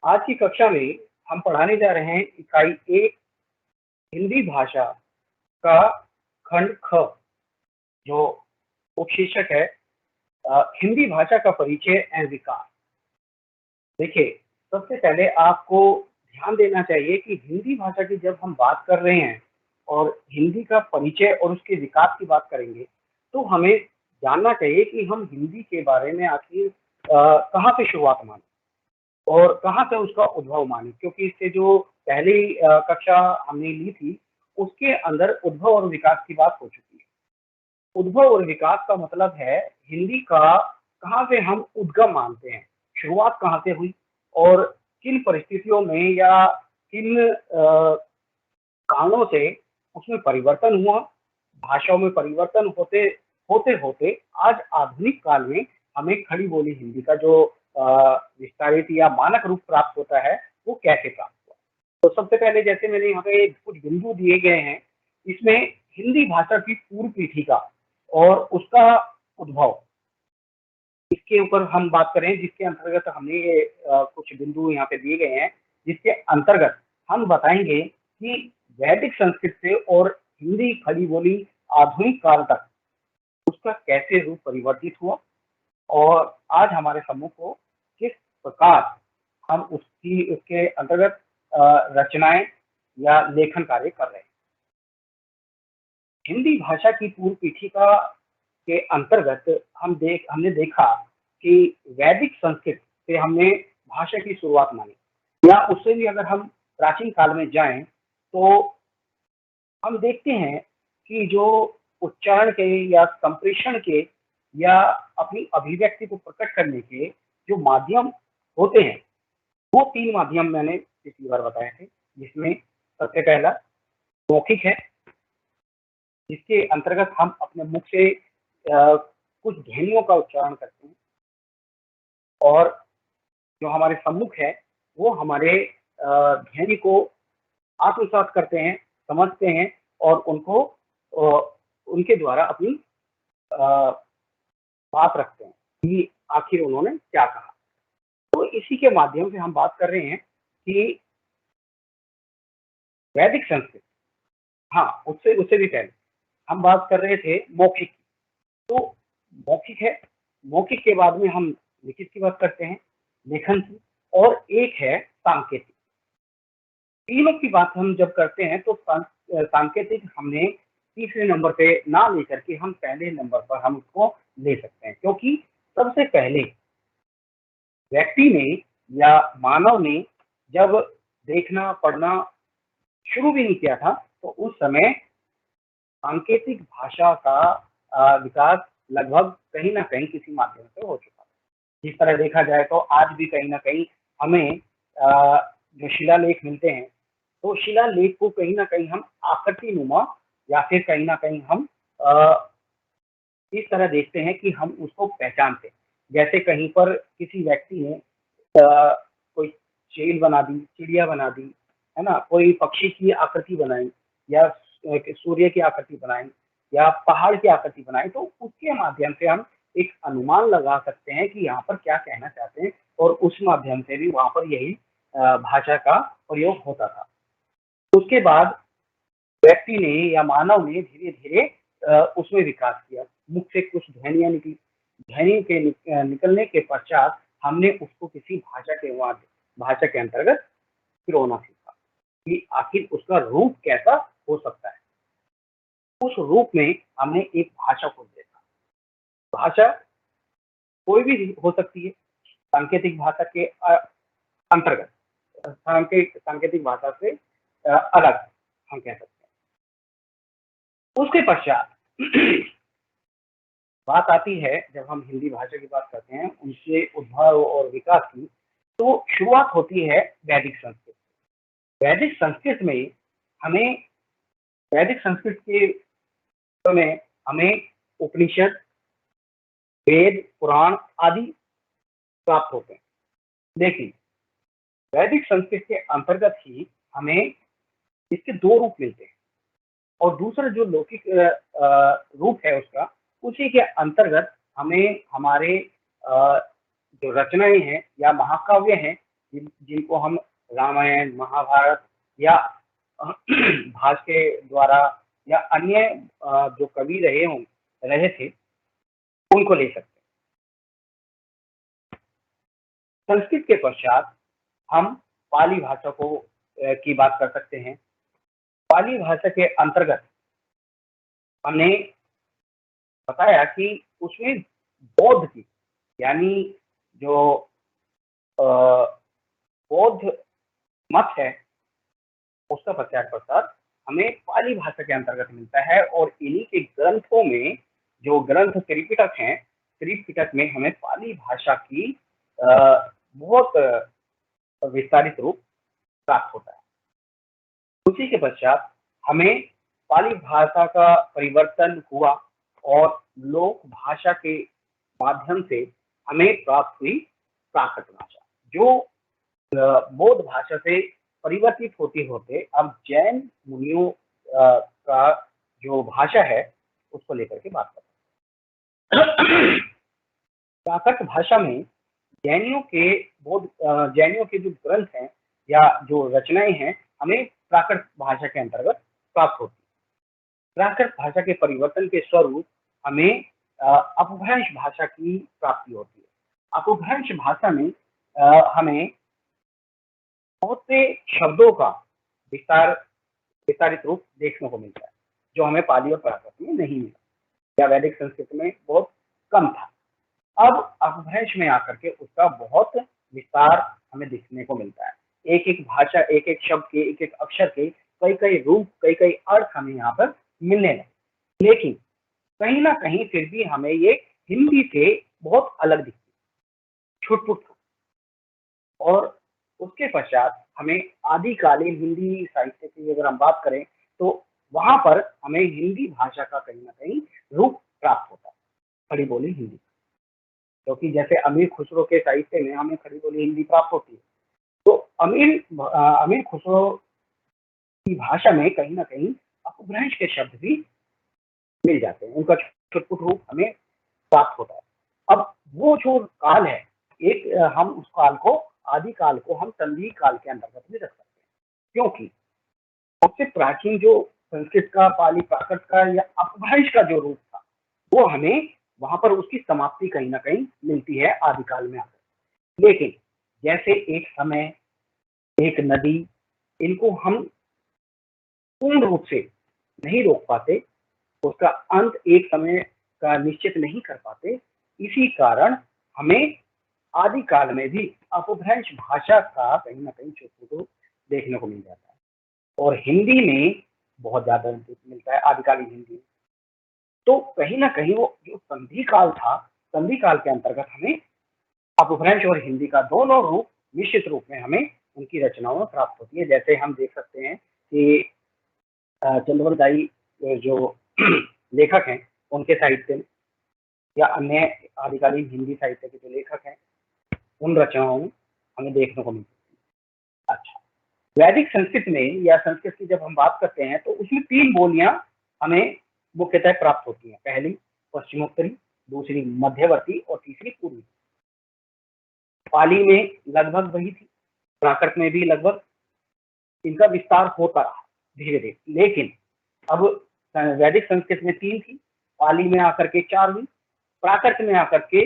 आज की कक्षा में हम पढ़ाने जा रहे हैं इकाई 1 हिंदी भाषा का खंड ख, जो उपशीर्षक है हिंदी भाषा का परिचय एवं विकास। देखिए, सबसे पहले आपको ध्यान देना चाहिए कि हिंदी भाषा की जब हम बात कर रहे हैं और हिंदी का परिचय और उसके विकास की बात करेंगे, तो हमें जानना चाहिए कि हम हिंदी के बारे में आखिर कहाँ से शुरुआत माने और कहाँ से उसका उद्भव माने, क्योंकि इससे जो पहली कक्षा हमने ली थी, उसके अंदर उद्भव और विकास की बात हो चुकी है। उद्भव और विकास का मतलब है हिंदी का कहाँ से हम उद्गम मानते हैं, शुरुआत कहाँ से हुई और किन परिस्थितियों में या किन कारणों से उसमें परिवर्तन हुआ, भाषाओं में परिवर्तन होते होते होते आज आधुनिक काल में हमें खड़ी बोली हिंदी का जो विस्तारित या मानक रूप प्राप्त होता है, वो कैसे प्राप्त हुआ। तो सबसे पहले जैसे मैंने यहाँ पे कुछ बिंदु दिए गए हैं, इसमें हिंदी भाषा की पूर्व पीठिका और उसका उद्भव, इसके ऊपर हम बात करें, जिसके अंतर्गत हमने ये कुछ बिंदु यहाँ पे दिए गए हैं, जिसके अंतर्गत हम बताएंगे कि वैदिक संस्कृत से और हिंदी खड़ी बोली आधुनिक काल तक उसका कैसे रूप परिवर्तित हुआ और आज हमारे समूह को किस प्रकार हम उसकी उसके अंतर्गत रचनाएं या लेखन कार्य कर रहे हैं। हिंदी भाषा की पूर्व पीठिका के अंतर्गत हमने देखा कि वैदिक संस्कृत से हमने भाषा की शुरुआत मानी, या उससे भी अगर हम प्राचीन काल में जाएं तो हम देखते हैं कि जो उच्चारण के या संप्रेषण के या अपनी अभिव्यक्ति को प्रकट करने के जो माध्यम होते हैं, वो 3 माध्यम मैंने पिछली बार बताए थे, जिसमें सबसे पहला मौखिक है, जिसके अंतर्गत हम अपने मुख से कुछ ध्वनियों का उच्चारण करते हैं और जो हमारे सम्मुख है वो हमारे ध्वनि को आत्मसात करते हैं, समझते हैं और उनको उनके द्वारा अपनी बात रखते हैं कि आखिर उन्होंने क्या कहा। तो इसी के माध्यम से हम बात कर रहे हैं कि वैदिक संस्कृत, हाँ, उससे उससे भी पहले हम बात कर रहे थे मौखिक की। तो मौखिक है, मौखिक के बाद में हम लिखित की बात करते हैं, लेखन की, और एक है सांकेतिक। तीनों की बात हम जब करते हैं तो सांकेतिक हमने तीसरे नंबर पे ना लेकर के हम पहले नंबर पर हम उसको ले सकते हैं, क्योंकि सबसे पहले व्यक्ति ने या मानव ने जब देखना पढ़ना शुरू भी नहीं किया था, तो उस समय सांकेतिक भाषा का विकास लगभग कहीं ना कहीं किसी माध्यम से हो चुका है। जिस तरह देखा जाए तो आज भी कहीं ना कहीं हमें जो शिलालेख मिलते हैं, तो शिलालेख को कहीं ना कहीं हम आकृति नुमा या फिर कहीं ना कहीं हम इस तरह देखते हैं कि हम उसको पहचानते हैं। जैसे कहीं पर किसी व्यक्ति ने कोई चील बना दी, चिड़िया बना दी, है ना, कोई पक्षी की आकृति बनाई या सूर्य की आकृति बनाई या पहाड़ की आकृति बनाई, तो उसके माध्यम से हम एक अनुमान लगा सकते हैं कि यहाँ पर क्या कहना चाहते हैं, और उस माध्यम से भी वहां पर यही भाषा का प्रयोग होता था। उसके बाद व्यक्ति ने या मानव ने धीरे धीरे उसमें विकास किया, मुख से कुछ ध्वनियां निकली, ध्वनि के निकलने के पश्चात हमने उसको किसी भाषा के अंतर्गत पिरोना सीखा कि आखिर उसका रूप कैसा हो सकता है। उस रूप में हमने एक भाषा को देखा। भाषा कोई भी हो सकती है, सांकेतिक भाषा के अंतर्गत, सांकेतिक भाषा से अलग हम कह सकते हैं। उसके पश्चात बात आती है, जब हम हिंदी भाषा की बात करते हैं उनके उद्भव और विकास की, तो शुरुआत होती है वैदिक संस्कृत। वैदिक संस्कृत में हमें वैदिक संस्कृत के में हमें उपनिषद, वेद, पुराण आदि प्राप्त होते हैं। लेकिन वैदिक संस्कृत के अंतर्गत ही हमें इसके 2 रूप मिलते हैं, और दूसरा जो लौकिक रूप है उसका, उसी के अंतर्गत हमें हमारे जो रचनाएं हैं या महाकाव्य हैं जिनको हम रामायण, महाभारत या भास के द्वारा या अन्य जो कवि रहे थे, उनको ले सकते हैं। संस्कृत के पश्चात हम पाली भाषा की बात कर सकते हैं। पाली भाषा के अंतर्गत हमने बताया कि उसमें बौद्ध की, यानी जो बौद्ध मत है, उसका प्रचार प्रसार हमें पाली भाषा के अंतर्गत मिलता है। और इन्हीं के ग्रंथों में, जो ग्रंथ त्रिपिटक हैं, त्रिपिटक में हमें पाली भाषा की बहुत विस्तारित रूप प्राप्त होता है। उसी के पश्चात हमें पाली भाषा का परिवर्तन हुआ और लोक भाषा के माध्यम से हमें प्राप्त हुई प्राकृत भाषा, जो बौद्ध भाषा से परिवर्तित होते होते अब जैन मुनियों का जो भाषा है उसको लेकर के बात करते हैं। प्राकृत भाषा में जैनियों के जो ग्रंथ हैं या जो रचनाएं हैं, हमें प्राकृत भाषा के अंतर्गत प्राप्त होती है। प्राकृत भाषा के परिवर्तन के स्वरूप हमें अपभ्रंश भाषा की प्राप्ति होती है। अपभ्रंश भाषा में हमें बहुत से शब्दों का विस्तारित रूप देखने को मिलता है, जो हमें पाली और प्राकृत में नहीं मिला या वैदिक संस्कृत में बहुत कम था। अब अपभ्रंश में आकर के उसका बहुत विस्तार हमें देखने को मिलता है। एक एक भाषा, एक एक शब्द के, एक एक अक्षर के कई कई रूप, कई कई अर्थ हमें यहाँ पर मिलने लगे। लेकिन कहीं ना कहीं फिर भी हमें ये हिंदी से बहुत अलग दिखती है, छुटपुट। और उसके पश्चात हमें आदिकालीन हिंदी साहित्य की अगर हम बात करें तो वहां पर हमें हिंदी भाषा का कहीं ना कहीं रूप प्राप्त होता है, खड़ी बोली हिंदी। क्योंकि जैसे अमीर खुसरो के साहित्य में हमें खड़ी बोली हिंदी प्राप्त होती है, तो अमीर खुसरो की भाषा में कहीं ना कहीं अपभ्रंश के शब्द भी मिल जाते हैं, उनका छुटपुट रूप हमें प्राप्त होता है। अब वो जो काल है, एक हम उस काल को, आदि काल को हम संधि काल के अंतर्गत भी रख सकते हैं, क्योंकि सबसे प्राचीन जो संस्कृत का, पाली प्राकृत का या अपभ्रंश का जो रूप था, वो हमें वहां पर उसकी समाप्ति कहीं ना कहीं मिलती है आदिकाल में आकर। लेकिन जैसे एक समय, एक नदी, इनको हम पूर्ण रूप से नहीं रोक पाते, उसका अंत एक समय का निश्चित नहीं कर पाते, इसी कारण हमें आदिकाल में भी अपभ्रंश भाषा का कहीं ना कहीं छुटपुट देखने को मिल जाता है। और हिंदी में बहुत ज्यादा मिलता है, आदिकालीन हिंदी। तो कहीं ना कहीं वो जो संधि काल था, संधि काल के अंतर्गत हमें अपभ्रंश और हिंदी का दोनों रूप निश्चित रूप में हमें उनकी रचनाओं में प्राप्त होती है। जैसे हम देख सकते हैं कि चंद्रवरदाई जो लेखक हैं, उनके साहित्य में या अन्य आदिकालीन हिंदी साहित्य के जो लेखक हैं, उन रचनाओं में हमें देखने को मिलती है। अच्छा, वैदिक संस्कृत में या संस्कृत की जब हम बात करते हैं तो उसमें 3 बोलियां हमें मुख्यतः प्राप्त होती हैं। पहली पश्चिमोत्तरी, दूसरी मध्यवर्ती और तीसरी पूर्वी। पाली में लगभग वही थी, प्राकृत में भी लगभग इनका विस्तार होता रहा धीरे धीरे। लेकिन अब वैदिक संस्कृत में 3 थी, पाली में आकर के 4 हुई, प्राकृत में आकर के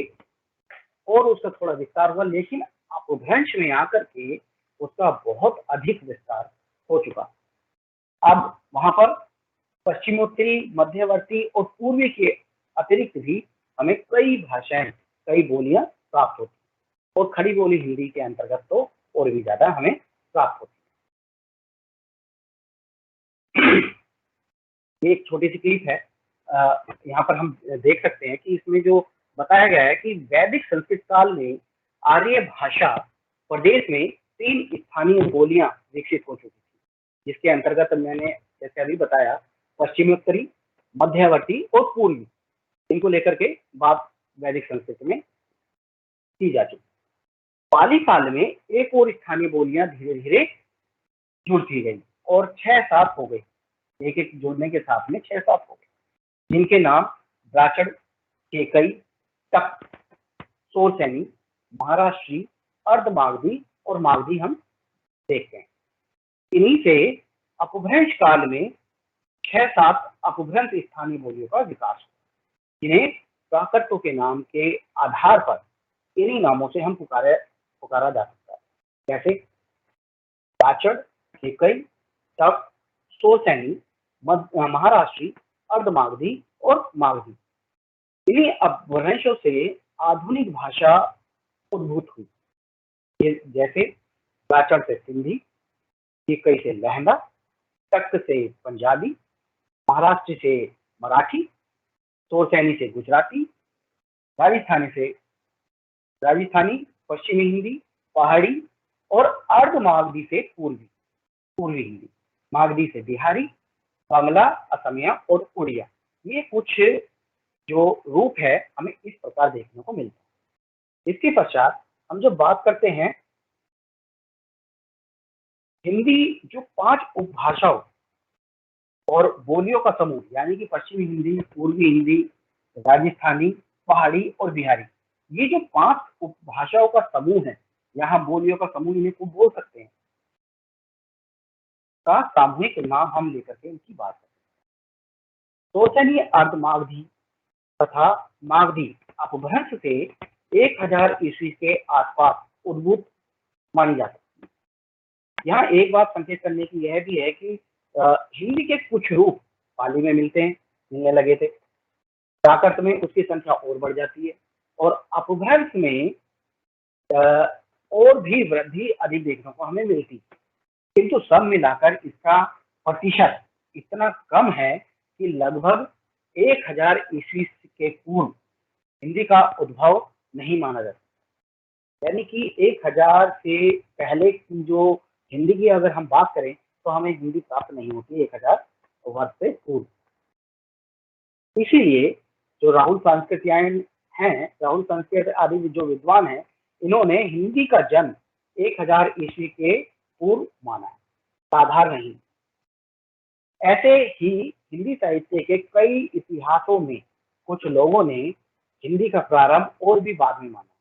और उसका थोड़ा विस्तार हुआ, लेकिन अपभ्रंश में आकर के उसका बहुत अधिक विस्तार हो चुका। अब वहां पर पश्चिमोत्तरी, मध्यवर्ती और पूर्वी के अतिरिक्त भी हमें कई भाषाएं, कई बोलियां प्राप्त होती, और खड़ी बोली हिंदी के अंतर्गत तो और भी ज्यादा हमें प्राप्त होती है। ये एक छोटी सी क्लिप है, यहाँ पर हम देख सकते हैं कि इसमें जो बताया गया है कि वैदिक संस्कृत काल में आर्य भाषा प्रदेश में 3 स्थानीय बोलियां विकसित हो चुकी थी, जिसके अंतर्गत मैंने जैसे अभी बताया पश्चिमोत्तरी, मध्यवर्ती और पूर्वी, इनको लेकर के बात वैदिक संस्कृत में की जा चुकी। पाली काल में एक और स्थानीय बोलियां धीरे धीरे जुड़ती गई और 6-7 हो गई, एक एक जोड़ने के साथ में 6-7 हो गए, जिनके नाम द्राचड़, केकई, तक, सोरसैनी, महाराष्ट्री, अर्धमागधी और मागधी हम देखते हैं। इन्हीं से अपभ्रंश काल में 6-7 अपभ्रंश स्थानीय बोलियों का विकास हुआ, जिन्हें प्राकृतों के नाम के आधार पर इन्हीं नामों से हम पुकारा जा सकता है, जैसे बाचड़, केकई, टक, सोलसैनी, महाराष्ट्री, अर्धमागधी और मागधी। इन्हीं अपभ्रंशों से आधुनिक भाषा उद्भूत हुई, जैसे बाचड़ से सिंधी, केकई से लहंगा, टक से पंजाबी, महाराष्ट्र से मराठी, सोलसैनी से गुजराती, राजस्थानी, पश्चिमी हिंदी, पहाड़ी और अर्ध मागधी से पूर्वी हिंदी, मागधी से बिहारी, बांग्ला, असमिया और उड़िया। ये कुछ जो रूप है हमें इस प्रकार देखने को मिलता है। इसके पश्चात हम जब बात करते हैं हिंदी जो 5 उपभाषाओं और बोलियों का समूह, यानी कि पश्चिमी हिंदी, पूर्वी हिंदी, राजस्थानी, पहाड़ी और बिहारी, ये जो 5 उपभाषाओं का समूह है, यहाँ बोलियों का समूह इन्हें को बोल सकते हैं, का सामूहिक नाम हम लेकर के इनकी बात करते हैं। सोचनीय अर्धमागधी तथा मागधी अपभ्रंश से 1000 ईस्वी के आसपास उद्भूत मानी जाती है। यहाँ एक बात संकेत करने की यह भी है कि हिंदी के कुछ रूप पाली में मिलने लगे थे, प्राकृत में उसकी संख्या और बढ़ जाती है और अपभ्रंश में और भी वृद्धि अधिक देखने को हमें मिलती है, किंतु सब मिलाकर इसका प्रतिशत इतना कम है कि लगभग 1000 ईस्वी के पूर्व हिंदी का उद्भव नहीं माना जाता। यानी कि 1000 से पहले की जो हिंदी की अगर हम बात करें तो हमें हिंदी प्राप्त नहीं होती 1000 वर्ष से पूर्व। इसीलिए जो राहुल संस्कृत आदि जो विद्वान हैं, इन्होंने हिंदी का जन्म 1000 ईस्वी के पूर्व माना है, साधारण नहीं। ऐसे ही हिंदी साहित्य के कई इतिहासों में कुछ लोगों ने हिंदी का प्रारंभ और भी बाद में माना,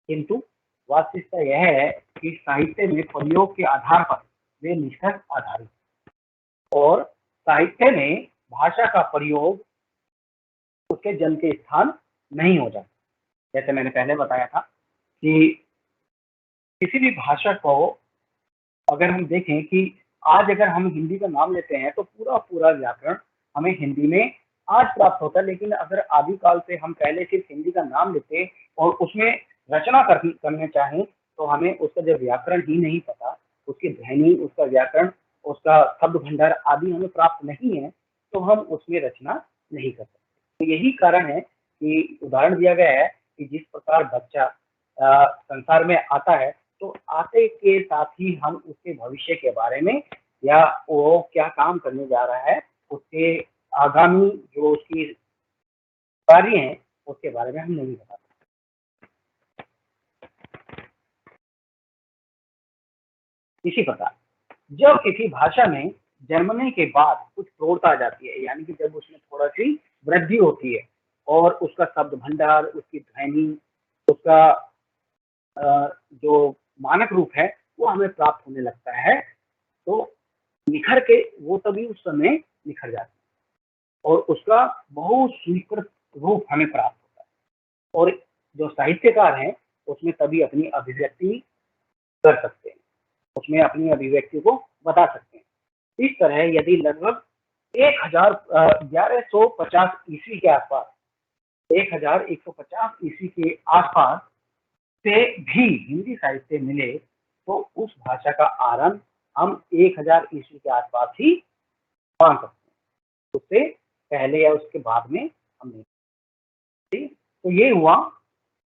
किंतु वास्तविकता यह है कि साहित्य में प्रयोग के आधार पर वे निष्कर्ष आधारित और साहित्य में भाषा का प्रयोग उसके जन्म के स्थान नहीं हो जाता। जैसे मैंने पहले बताया था कि किसी भी भाषा को अगर हम देखें कि आज अगर हम हिंदी का नाम लेते हैं तो पूरा व्याकरण हमें हिंदी में आज प्राप्त होता है, लेकिन अगर आदिकाल से हम पहले सिर्फ हिंदी का नाम लेते और उसमें रचना करने चाहें तो हमें उसका जब व्याकरण ही नहीं पता, उसकी ध्वनि, उसका व्याकरण, उसका शब्द भंडार आदि हमें प्राप्त नहीं है, तो हम उसमें रचना नहीं कर सकते। तो यही कारण है कि उदाहरण दिया गया है कि जिस प्रकार बच्चा संसार में आता है तो आते के साथ ही हम उसके भविष्य के बारे में या वो क्या काम करने जा रहा है, उसके आगामी जो उसकी कार्य हैं उसके बारे में हम नहीं बता सकते। इसी प्रकार जब किसी भाषा में जन्मने के बाद कुछ प्रौढ़ता आ जाती है, यानी कि जब उसमें थोड़ा सी वृद्धि होती है और उसका शब्द भंडार, उसकी ध्वनि, उसका जो मानक रूप है वो हमें प्राप्त होने लगता है, तो निखर के वो तभी उस समय निखर जाती है और उसका बहुत स्वीकृत रूप हमें प्राप्त होता है और जो साहित्यकार हैं उसमें तभी अपनी अभिव्यक्ति कर सकते हैं, उसमें अपनी अभिव्यक्ति को बता सकते हैं। इस तरह यदि लगभग 1150 ईस्वी के आसपास 1150 ईस्वी के आसपास से भी हिंदी साहित्य मिले तो उस भाषा का आरंभ हम 1000 ईस्वी के आसपास ही मान सकते हैं, उससे पहले या उसके बाद में हम नहीं। तो ये हुआ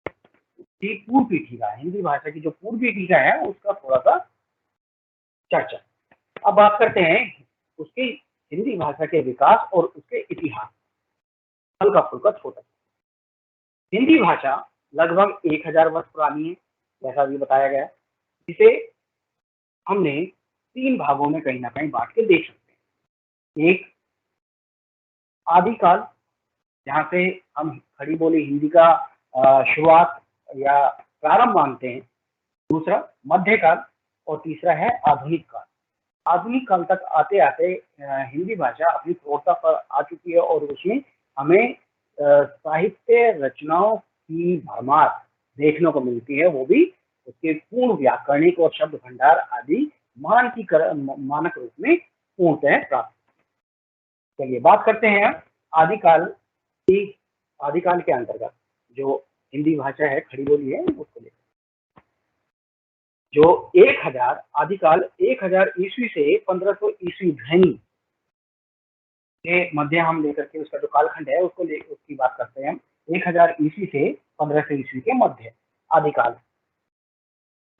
कि पूर्व पीठिका, हिंदी भाषा की जो पूर्व पीठिका है उसका थोड़ा सा चर्चा। अब बात करते हैं उसकी हिंदी भाषा के विकास और उसके इतिहास, हल्का फुल्का छोटा। हिंदी भाषा लगभग 1000 वर्ष पुरानी है, जैसा भी बताया गया, जिसे हमने 3 भागों में कहीं ना कहीं बांट के देख सकते हैं। एक आदिकाल, जहाँ से हम खड़ी बोली हिंदी का शुरुआत या प्रारंभ मानते हैं, दूसरा मध्यकाल और तीसरा है आधुनिक काल। आधुनिक काल तक आते आते हिंदी भाषा अपनी प्रौढ़ता पर आ चुकी है और उसमें हमें साहित्य रचनाओं की भरमार देखने को मिलती है, वो भी उसके पूर्ण व्याकरणिक और शब्द भंडार आदि मानक रूप में पूर्णतः प्राप्त। चलिए बात करते हैं आदिकाल की। आदिकाल के अंतर्गत जो हिंदी भाषा है, खड़ी बोली है, उसको लेकर जो 1000 आदिकाल 1000 ईस्वी से 1500 ईस्वी ध्वनि के मध्य हम लेकर के उसका जो कालखंड है उसकी बात करते हैं हम। 1000 ईस्वी से 1500 ईस्वी के मध्य आदिकाल।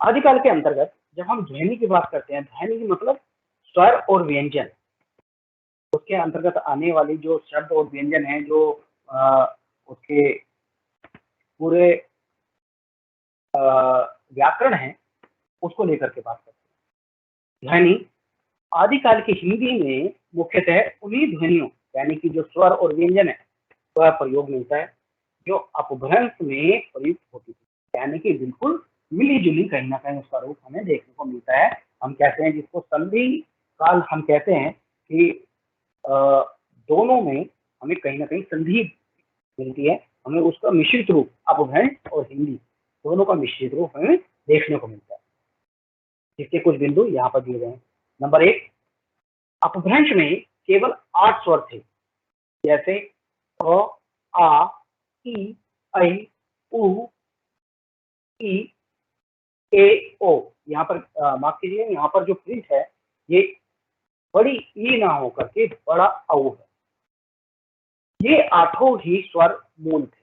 आदिकाल के अंतर्गत जब हम ध्वनि की बात करते हैं, ध्वनि की मतलब स्वर और व्यंजन, उसके अंतर्गत आने वाली जो शब्द और व्यंजन है, जो उसके पूरे व्याकरण है, उसको लेकर के बात करते हैं। ध्वनि आदिकाल की हिंदी में मुख्यतः उन्हीं ध्वनियों यानी कि जो स्वर और व्यंजन है वह प्रयोग मिलता है जो अपभ्रंश में प्रयुक्त होती थी, यानी कि बिल्कुल मिली जुली कहीं ना कहीं उसका रूप हमें देखने को मिलता है। हम कहते हैं जिसको संधि काल हम कहते हैं कि दोनों में हमें कहीं ना कहीं संधि मिलती है, हमें उसका मिश्रित रूप अपभ्रंश और हिंदी दोनों का मिश्रित रूप हमें देखने को मिलता है, जिसके कुछ बिंदु यहाँ पर दिए गए हैं। नंबर 1, अपभ्रंश में केवल 8 स्वर थे, जैसे अ, आ, ई, ऐ, उ, ई, ए, ओ। यहाँ पर माफ कीजिए, यहाँ पर जो प्रिंट है ये बड़ी ई ना होकर के बड़ा औ है। ये 8 ही स्वर मूल थे।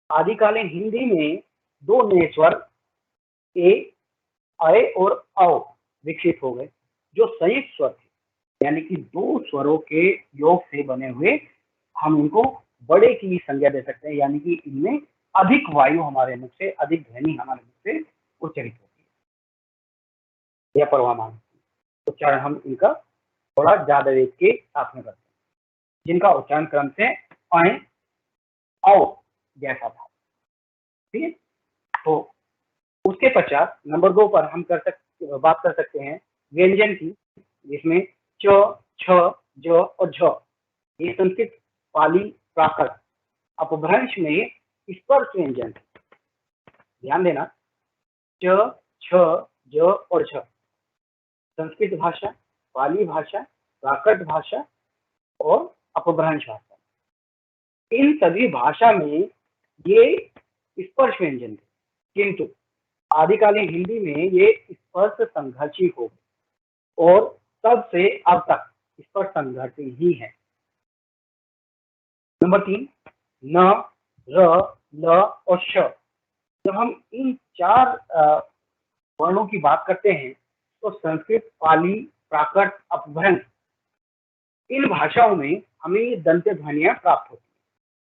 आदिकालीन हिंदी में 2 नए स्वर ए, ऐ और औ विकसित हो गए, जो संयुक्त स्वर थे, यानी कि 2 स्वरों के योग से बने हुए हम इनको बड़े की संज्ञा दे सकते हैं, यानी कि इनमें अधिक वायु हमारे मुख से, अधिक ध्वनि हमारे मुख से उच्चरित होती है या परवामान उच्चारण हम इनका थोड़ा ज्यादा वेग के साथ में करते हैं, जिनका उच्चारण क्रम से ऐ, औ जैसा था। ठीक है, तो उसके पश्चात नंबर 2 पर हम बात कर सकते हैं व्यंजन की, जिसमें च, छ, ज और झ ये संस्कृत, पाली, प्राकृत अपभ्रंश में स्पर्श व्यंजन। ध्यान देना, च, छ, ज और झ संस्कृत भाषा, पाली भाषा, प्राकृत भाषा और अपभ्रंश भाषा, इन सभी भाषा में ये स्पर्श व्यंजन थे, किंतु आदिकालीन हिंदी में ये स्पर्श संघर्षी हो गए और तब से अब तक स्पर्श संघर्षी ही है। नंबर 3, न, र, ल और श। जब हम इन 4 वर्णों की बात करते हैं तो संस्कृत, पाली, प्राकृत, अपभ्रंश इन भाषाओं में हमें ये दंत्य ध्वनियां प्राप्त होती हैं,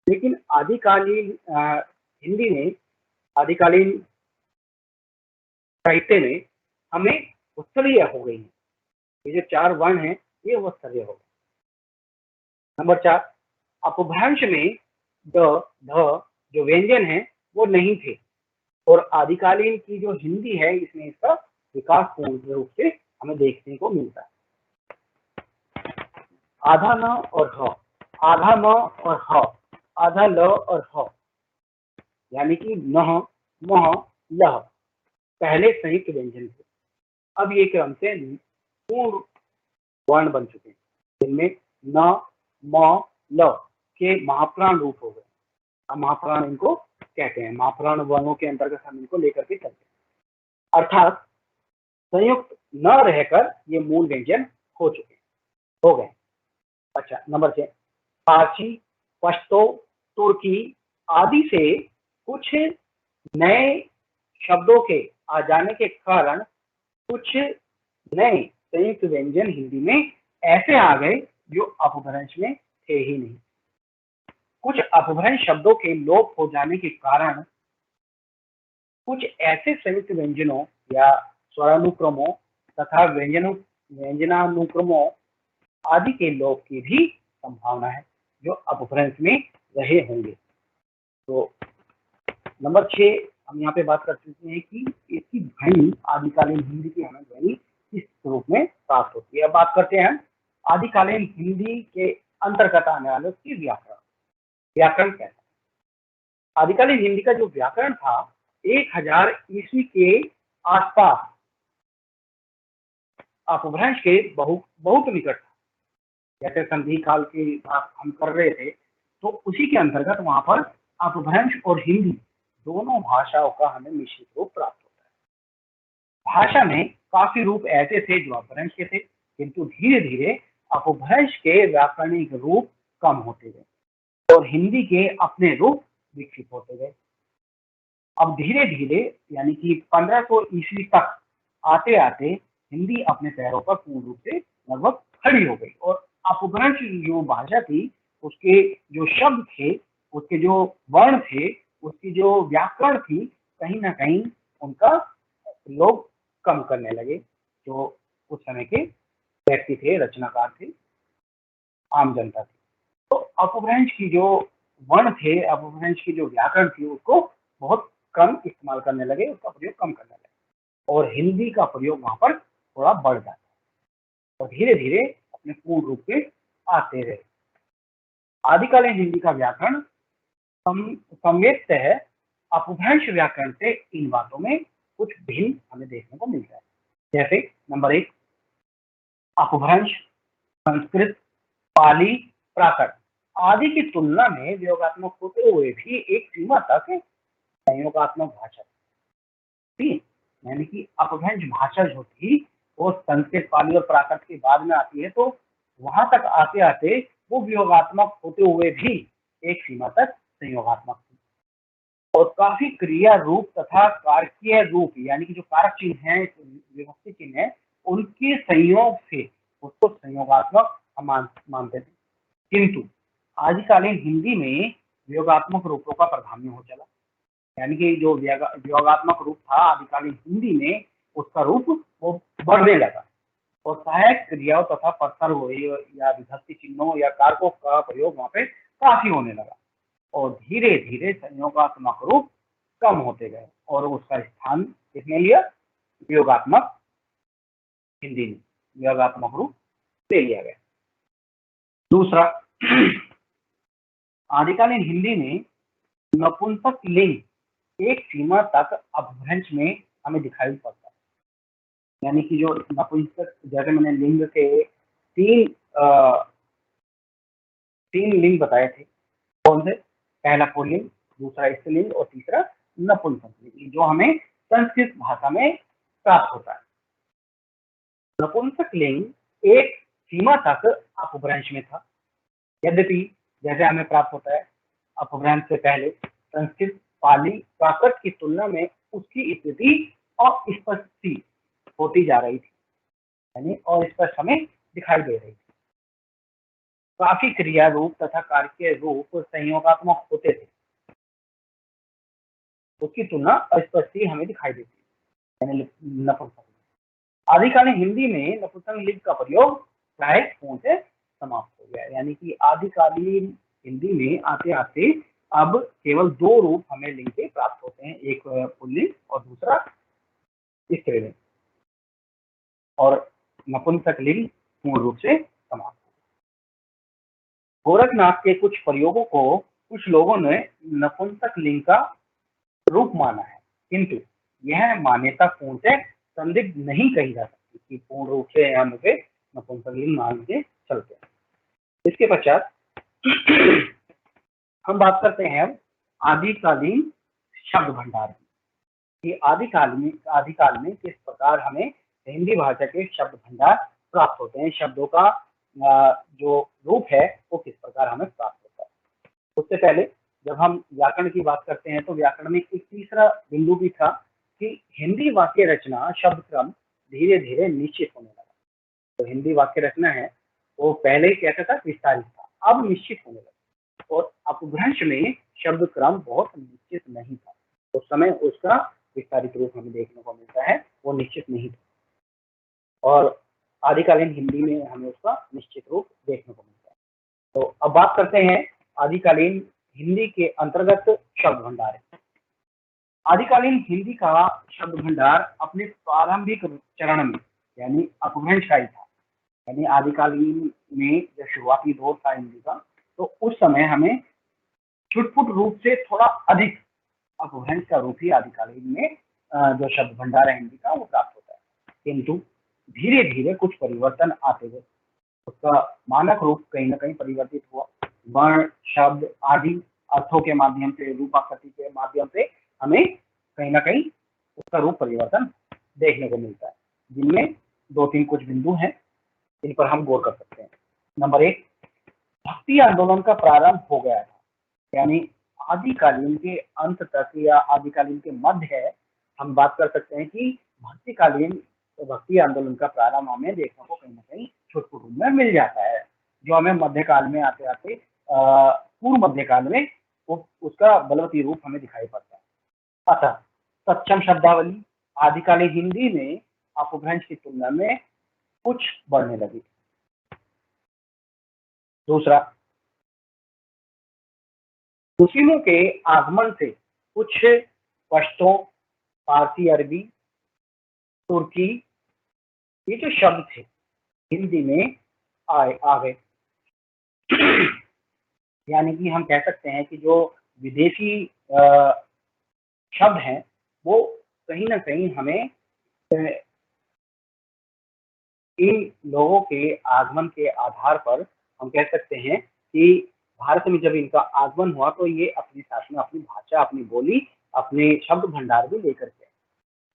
लेकिन आदिकालीन हिंदी में, आदिकालीन साहित्य में हमें उत्तरीय हो गई है। ये जो 4 वर्ण हैं ये उत्तरीय हो गए। नंबर 4, अपभ्रंश में द, ध जो व्यंजन है वो नहीं थे और आदिकालीन की जो हिंदी है इसमें इसका विकास पूर्ण रूप से हमें देखने को मिलता है। आधा न और ह, आधा म और ह, आधा ल और ह, यानी कि नह, मह, लह पहले संयुक्त व्यंजन थे, अब ये क्रम से पूर्ण वर्ण बन चुके हैं, जिनमें न, म, ल के महाप्राण रूप हो गए। हम महाप्राण इनको कहते हैं, महाप्राण वर्णों के अंतर्गत हम इनको लेकर के चलते हैं, अर्थात संयुक्त न रहकर ये मूल व्यंजन हो गए। अच्छा, नंबर 6, फारसी, पश्तो, तुर्की आदि से कुछ नए शब्दों के आ जाने के कारण कुछ नए संयुक्त व्यंजन हिंदी में ऐसे आ गए जो अपभ्रंश में थे ही नहीं। कुछ अपभ्रंश शब्दों के लोप हो जाने के कारण कुछ ऐसे संयुक्त व्यंजनों या स्वरानुक्रमों तथा व्यंजनानुक्रमों आदि के लोप की भी संभावना है जो अपभ्रंश में रहे होंगे। तो नंबर 6 हम यहाँ पे बात कर चुके हैं कि इसकी ध्वनि आदिकालीन हिंदी की हमें ध्वनि किस रूप में प्राप्त होती है। अब बात करते हैं आदिकालीन हिंदी के अंतर्गत आने वाले उसकी व्याकरण। व्याकरण क्या है? आदिकालीन हिंदी का जो व्याकरण था 1000 ईस्वी के आसपास अपभ्रंश के बहुत निकट था। जैसे संधि काल की बात हम कर रहे थे, तो उसी के अंतर्गत वहां पर अपभ्रंश और हिंदी दोनों भाषाओं का हमें मिश्रित रूप प्राप्त होता है। भाषा में काफी रूप ऐसे थे जो अपभ्रंश के थे, किंतु धीरे धीरे अपभ्रंश के व्याकरणिक रूप कम होते गए और हिंदी के अपने रूप विकसित होते गए। अब धीरे धीरे यानी कि 1500 ईस्वी तक आते आते हिंदी अपने पैरों पर पूर्ण रूप से लगभग खड़ी हो गई और अपभ्रंश जो भाषा थी उसके जो शब्द थे, उसके जो वर्ण थे, उसकी जो व्याकरण थी, कहीं ना कहीं उनका लोग कम करने लगे। जो उस समय के व्यक्ति थे, रचनाकार थे, आम जनता थी, तो अपभ्रंश की जो वर्ण थे, अपभ्रंश की जो व्याकरण थी, उसको बहुत कम इस्तेमाल करने लगे, उसका प्रयोग कम करने लगे और हिंदी का प्रयोग वहां पर थोड़ा बढ़ जाता है और धीरे धीरे अपने पूर्ण रूप में आते रहे। आदिकालीन हिंदी का व्याकरण संवेद है अपभ्रंश व्याकरण से। इन बातों में कुछ भिन्न हमें देखने को मिलता है। जैसे नंबर 1, अपभ्रंश संस्कृत, पाली, प्राकृत आदि की तुलना में वियोगात्मक होते हुए भी एक सीमा तक संयोगात्मक भाषा थी। यानी कि अपभ्रंश भाषा जो थी वो संस्कृत, पाली और प्राकृत के बाद में आती है, तो वहां तक आते आते वो वियोगात्मक होते हुए भी एक सीमा तक संयोगात्मक थी और काफी क्रिया रूप तथा कारकीय रूप यानी कि जो कारक चिन्ह है, विभक्ति चिन्ह है, उनके संयोग से उसको संयोगात्मक हम मानते थे। किंतु आदिकालीन हिंदी में वियोगात्मक रूपों का प्राधान्य हो चला। यानी कि जो वियोगात्मक रूप था आदिकालीन हिंदी में, उसका रूप वो बढ़ने लगा और सहायक क्रियाओं तथा परसर्ग या विभक्ति चिन्हों या कारकों का प्रयोग वहां पे काफी होने लगा और धीरे धीरे संयोगात्मक रूप कम होते गए और उसका स्थान किसने लिया? वियोगात्मक हिंदी में वियोगात्मक रूप ले लिया गया। दूसरा, आदिकालीन हिंदी में नपुंसक लिंग एक सीमा तक अपभ्रंश में हमें दिखाई पड़ता है। यानी कि जो नपुंसक, जैसे मैंने लिंग के तीन लिंग बताए थे, कौन से? पहला पुल्लिंग, दूसरा स्त्रीलिंग और तीसरा नपुंसक लिंग, जो हमें संस्कृत भाषा में प्राप्त होता है। नपुंसक लिंग एक सीमा तक अपभ्रंश में था, यद्यपि जैसे हमें प्राप्त होता है अपभ्रंश से पहले संस्कृत, पाली, प्राकृत की तुलना में उसकी स्थिति अस्पष्ट होती जा रही थी, यानी अस्पष्ट हमें दिखाई दे रही थी। काफी क्रिया रूप तथा कारकीय रूप संयोगात्मक होते थे, उसकी तुलना अस्पष्ट हमें दिखाई देती है, यानी नपुंसक। आदिकालीन हिंदी में नपुंसक लिंग का प्रयोग प्राय पूर्ण से समाप्त हो गया। यानी कि आदिकालीन हिंदी में आते आते अब केवल 2 रूप हमें लिंग के प्राप्त होते हैं, एक पुल्लिंग और दूसरा स्त्रीलिंग, और नपुंसक लिंग पूर्ण रूप से समाप्त। गोरखनाथ के कुछ प्रयोगों को कुछ लोगों ने नपुंसक लिंग का रूप माना है, किंतु यह मान्यता पूर्ण से संदिग्ध नहीं कही जा सकती कि पूर्ण रूप से हम उसे नपुंसक लिंग मान के चलते हैं। इसके पश्चात हम बात करते हैं आदिकालीन शब्द भंडार की। कि आदिकाल में किस प्रकार हमें हिंदी भाषा के शब्द भंडार प्राप्त होते हैं, शब्दों का जो रूप है वो किस प्रकार हमें प्राप्त होता है। उससे पहले जब हम व्याकरण की बात करते हैं तो व्याकरण में एक तीसरा बिंदु भी था कि हिंदी वाक्य रचना शब्द क्रम धीरे धीरे निश्चित होने लगा। तो हिंदी वाक्य रचना है वो पहले कैसा था? विस्तारित था, अब निश्चित होने लगा। और अपभ्रंश में शब्द क्रम बहुत निश्चित नहीं था, उस समय उसका विस्तारित रूप हमें देखने को मिलता है, वो निश्चित नहीं था और आदिकालीन हिंदी में हमें उसका निश्चित रूप देखने को मिलता है। तो अब बात करते हैं आदिकालीन हिंदी के अंतर्गत शब्द भंडार। आदिकालीन हिंदी का शब्द भंडार अपने प्रारंभिक चरण में यानी अपभ्रंशकाली था। यानी आदिकालीन में जब शुरुआती दौर था हिंदी का, तो उस समय हमें छुटपुट रूप से थोड़ा अधिक अपभ्रंश का रूप ही आदिकालीन में जो शब्द भंडार है हिंदी का वो प्राप्त होता है। किंतु धीरे धीरे कुछ परिवर्तन आते गए, उसका मानक रूप कहीं ना कहीं परिवर्तित हुआ। वर्ण शब्द आदि अर्थों के माध्यम से, रूपाकृति के माध्यम से हमें कहीं ना कहीं उसका रूप परिवर्तन देखने को मिलता है, जिनमें दो तीन कुछ बिंदु हैं इन पर हम गौर कर सकते हैं। नंबर एक, भक्ति आंदोलन का प्रारंभ हो गया था। यानी आदिकालीन के अंत तक या आदिकालीन के मध्य है, हम बात कर सकते हैं कि भक्तिकालीन भक्ति आंदोलन का प्रारंभ हमें देखने को कहीं ना कहीं छुटपुट रूप में मिल जाता है, जो हमें मध्यकाल में आते आते पूर्व मध्यकाल में उसका बलवती रूप हमें दिखाई पड़ता है। अतः सक्षम शब्दावली आदिकालीन हिंदी में अपभ्रंश की तुलना में कुछ बढ़ने लगी। दूसरा, मुस्लिमों के आगमन से कुछ पश्तो, फारसी, अरबी, तुर्की ये जो शब्द थे हिंदी में आ गए। यानी कि हम कह सकते हैं कि जो विदेशी शब्द हैं वो कहीं ना कहीं हमें इन लोगों के आगमन के आधार पर हम कह सकते हैं कि भारत में जब इनका आगमन हुआ तो ये अपने साथ में अपनी भाषा, अपनी बोली, अपने शब्द भंडार भी लेकर के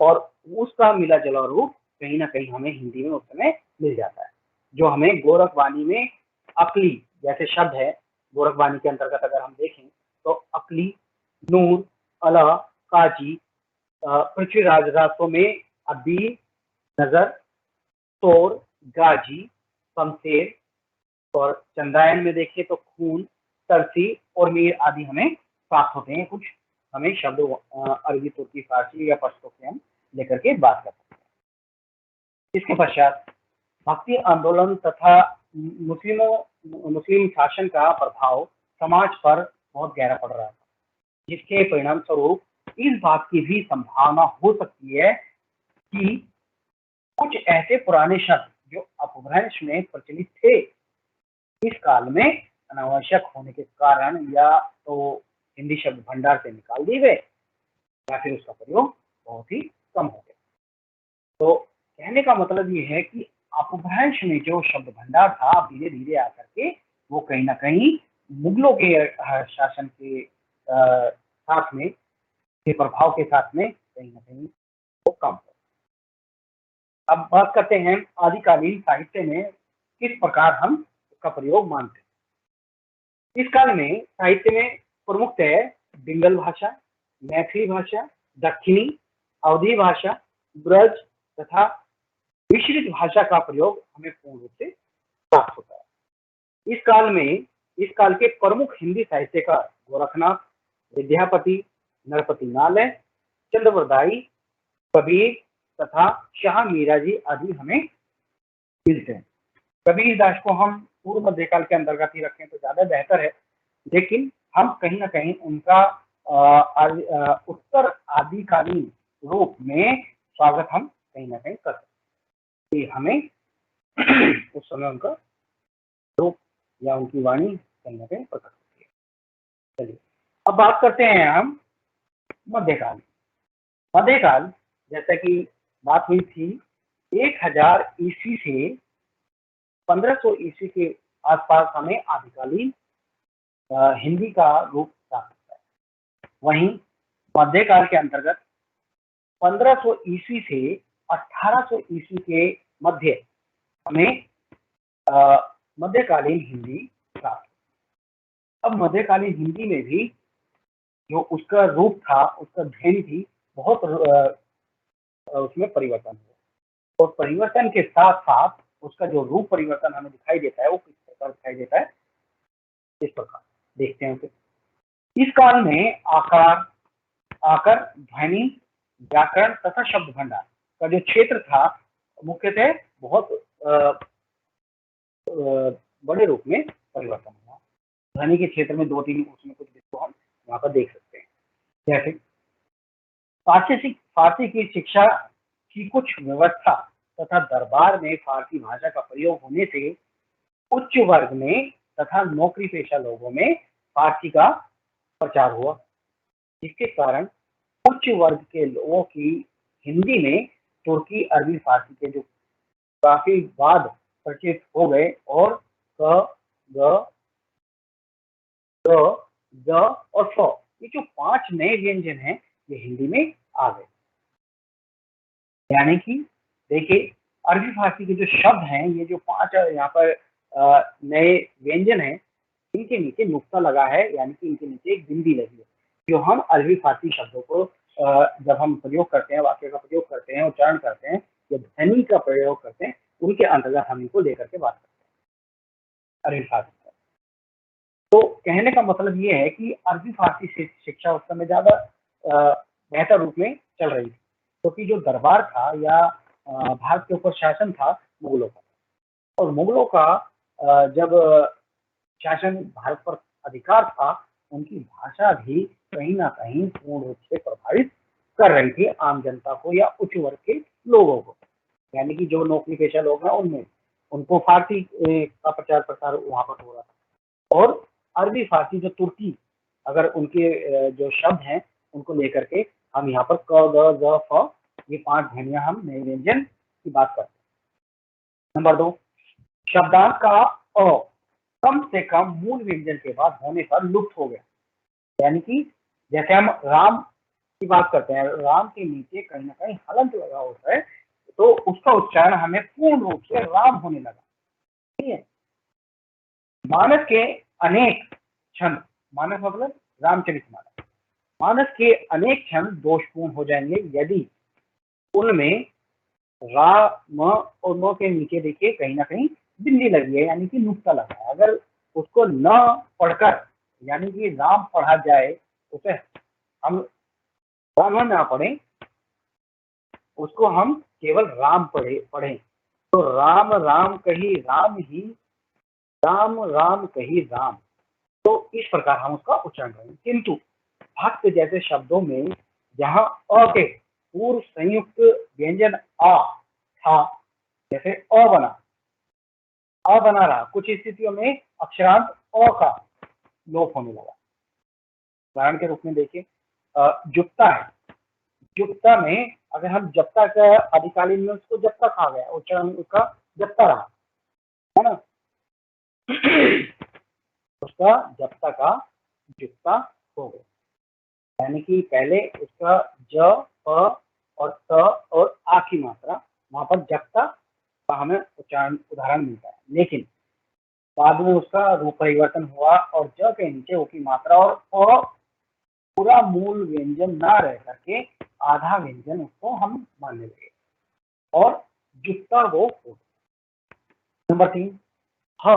और उसका मिला जुला रूप कहीं ना कहीं हमें हिंदी में उस समय मिल जाता है। जो हमें गोरखवाणी में अकली जैसे शब्द है, गोरखवाणी के अंतर्गत अगर हम देखें तो अकली, नूर, अला, काजी, पृथ्वीराज रास्तों में अबीर, नजर, तोर, गाजी, शमशेर और चंद्रायन में देखिए तो खून, तरसी और मीर आदि हमें प्राप्त होते हैं। कुछ हमें शब्द अरबी, तुर्की, फारसी या पश्तो के हम लेकर के बात कर सकते हैं। इसके पश्चात भक्ति आंदोलन तथा मुस्लिम शासन का प्रभाव समाज पर बहुत गहरा पड़ रहा था, जिसके परिणाम स्वरूप इस बात की भी संभावना हो सकती है कि कुछ ऐसे पुराने शब्द जो अपभ्रंश में प्रचलित थे इस काल में अनावश्यक होने के कारण या तो हिंदी शब्द भंडार से निकाल दिए गए या फिर उसका प्रयोग बहुत ही कम हो गया। तो कहने का मतलब ये है कि अपभ्रंश में जो शब्द भंडार था धीरे धीरे आकर के वो कहीं ना कहीं मुगलों के शासन के साथ में के प्रभाव के साथ में कहीं ना कहीं वो कम हो। अब बात करते हैं आदिकालीन साहित्य में किस प्रकार हम उसका प्रयोग मानते हैं। इस काल में साहित्य में प्रमुखतः बिंगल भाषा, मैथिली भाषा, दक्षिणी, अवधी भाषा, ब्रज तथा मिश्रित भाषा का प्रयोग हमें पूर्ण रूप से प्राप्त होता है। इस काल के प्रमुख हिंदी साहित्यकार गोरखनाथ, विद्यापति, नरपति नालय, चंद्रवरदाई, कबीर तथा शाह मीरा जी आदि हमें मिलते हैं। कबीर दास को हम पूर्व मध्यकाल के अंतर्गत ही रखें तो ज्यादा बेहतर है, लेकिन हम कहीं ना कहीं उनका उत्तर आदिकालीन रूप में स्वागत हम कहीं ना कहीं कर सकते हैं। हमें उस समय उनका रूप या उनकी वाणी कहीं ना कहीं प्रकट होती है। चलिए अब बात करते हैं हम मध्यकाल। मध्यकाल जैसा कि बात हुई थी 1000 ईस्वी से 1500 ईस्वी के आसपास हमें आदिकालीन हिंदी का रूप प्राप्त होता है। वहीं मध्यकाल के अंतर्गत 1500 ईस्वी से 1800 ईस्वी के मध्य हमें मध्यकालीन हिंदी प्राप्त। अब मध्यकालीन हिंदी में भी जो उसका रूप था, उसका ध्वनि थी, बहुत उसमें परिवर्तन हुआ और परिवर्तन के साथ साथ उसका जो रूप परिवर्तन हमें दिखाई देता है वो किस प्रकार दिखाई देता है, इस प्रकार देखते हैं। इस काल में आकर ध्वनि, व्याकरण तथा शब्द भंडार का जो क्षेत्र था मुख्यतः बहुत बड़े रूप में परिवर्तन हुआ। ध्वनि के क्षेत्र में दो तीन उसमें कुछ बिंदु हम यहाँ पर देख सकते हैं। जैसे फारसी की शिक्षा की कुछ व्यवस्था तथा दरबार में फारसी भाषा का प्रयोग होने से उच्च वर्ग में तथा नौकरी पेशा लोगों में फारसी का प्रचार हुआ, जिसके कारण उच्च वर्ग के लोगों की हिंदी में तुर्की अरबी फारसी के जो काफी बाद परिचित हो गए और क ग ग ग और फ ये जो 5 नए व्यंजन हैं ये हिंदी में आ गए। यानी कि देखिए अरबी फारसी के जो शब्द हैं ये जो 5 यहाँ पर नए व्यंजन हैं इनके नीचे नुक्ता लगा है, यानी कि इनके नीचे एक बिंदी लगी है। जो हम अरबी फारसी शब्दों को जब हम प्रयोग करते हैं, वाक्य का प्रयोग करते हैं, उच्चारण करते हैं या ध्वनि का प्रयोग करते हैं, उनके अंतर्गत हम इनको लेकर के बात करते हैं अरबी फारसी का। तो कहने का मतलब ये है कि अरबी फारसी शिक्षा उस समय ज्यादा बेहतर रूप में चल रही थी, क्योंकि जो दरबार था या भारत के ऊपर शासन था मुगलों का, और मुगलों का जब शासन भारत पर अधिकार था, उनकी भाषा भी कहीं ना कहीं पूर्ण रूप से प्रभावित कर रही थी आम जनता को या उच्च वर्ग के लोगों को। यानी कि जो नौकरी पेशा लोग हैं उनमें उनको फारसी का प्रचार प्रसार वहां पर हो रहा था, और अरबी फारसी जो तुर्की अगर उनके जो शब्द हैं उनको लेकर के हम यहाँ पर क ग ग फ ये 5 ध्वनियां हम नए व्यंजन की बात करते हैं। नंबर 2, शब्दांश का अ कम से कम मूल व्यंजन के बाद होने पर लुप्त हो गया। यानी कि जैसे हम राम की बात करते हैं, राम के नीचे कहीं ना कहीं हलंत लगा होता है, तो उसका उच्चारण हमें पूर्ण रूप से राम होने लगा। ठीक है। मानस के अनेक छंद, मानस मतलब रामचरितमानस, मानस के अनेक छंद दोषपूर्ण हो जाएंगे यदि उनमें रा म और म के नीचे देखिए कहीं ना कहीं बिंदी लगी है, यानी कि नुक्ता लगा है। अगर उसको न पढ़कर यानी कि राम पढ़ा जाए, उसे हम राम ना पढ़ें, उसको हम केवल राम पढ़ें तो राम राम कही राम ही, राम राम कही राम, तो इस प्रकार हम उसका उच्चारण करें। किंतु भक्त जैसे शब्दों में जहां अ के पूर्व संयुक्त व्यंजन आ था, जैसे अ बना रहा, कुछ स्थितियों में अक्षरांत अ का लोप होने लगा। उदाहरण के रूप में देखिए जुक्ता है, जुक्ता में अगर हम जप्ता का अधिकालीन में उसको जप्ता खा गया, उच्चारण उसका जप्ता रहा, है ना उसका जप्ता का जुक्ता हो गया। यानी कि पहले उसका ज प और त और आ की मात्रा वहां पर जप्ता का हमें उच्चारण उदाहरण मिलता है, लेकिन बाद में उसका रूप परिवर्तन हुआ और ज के नीचे ओ की मात्रा और प पूरा मूल व्यंजन ना रह करके आधा व्यंजन उसको हम मानने लगे और जुक्ता वो हो। नंबर 3, ह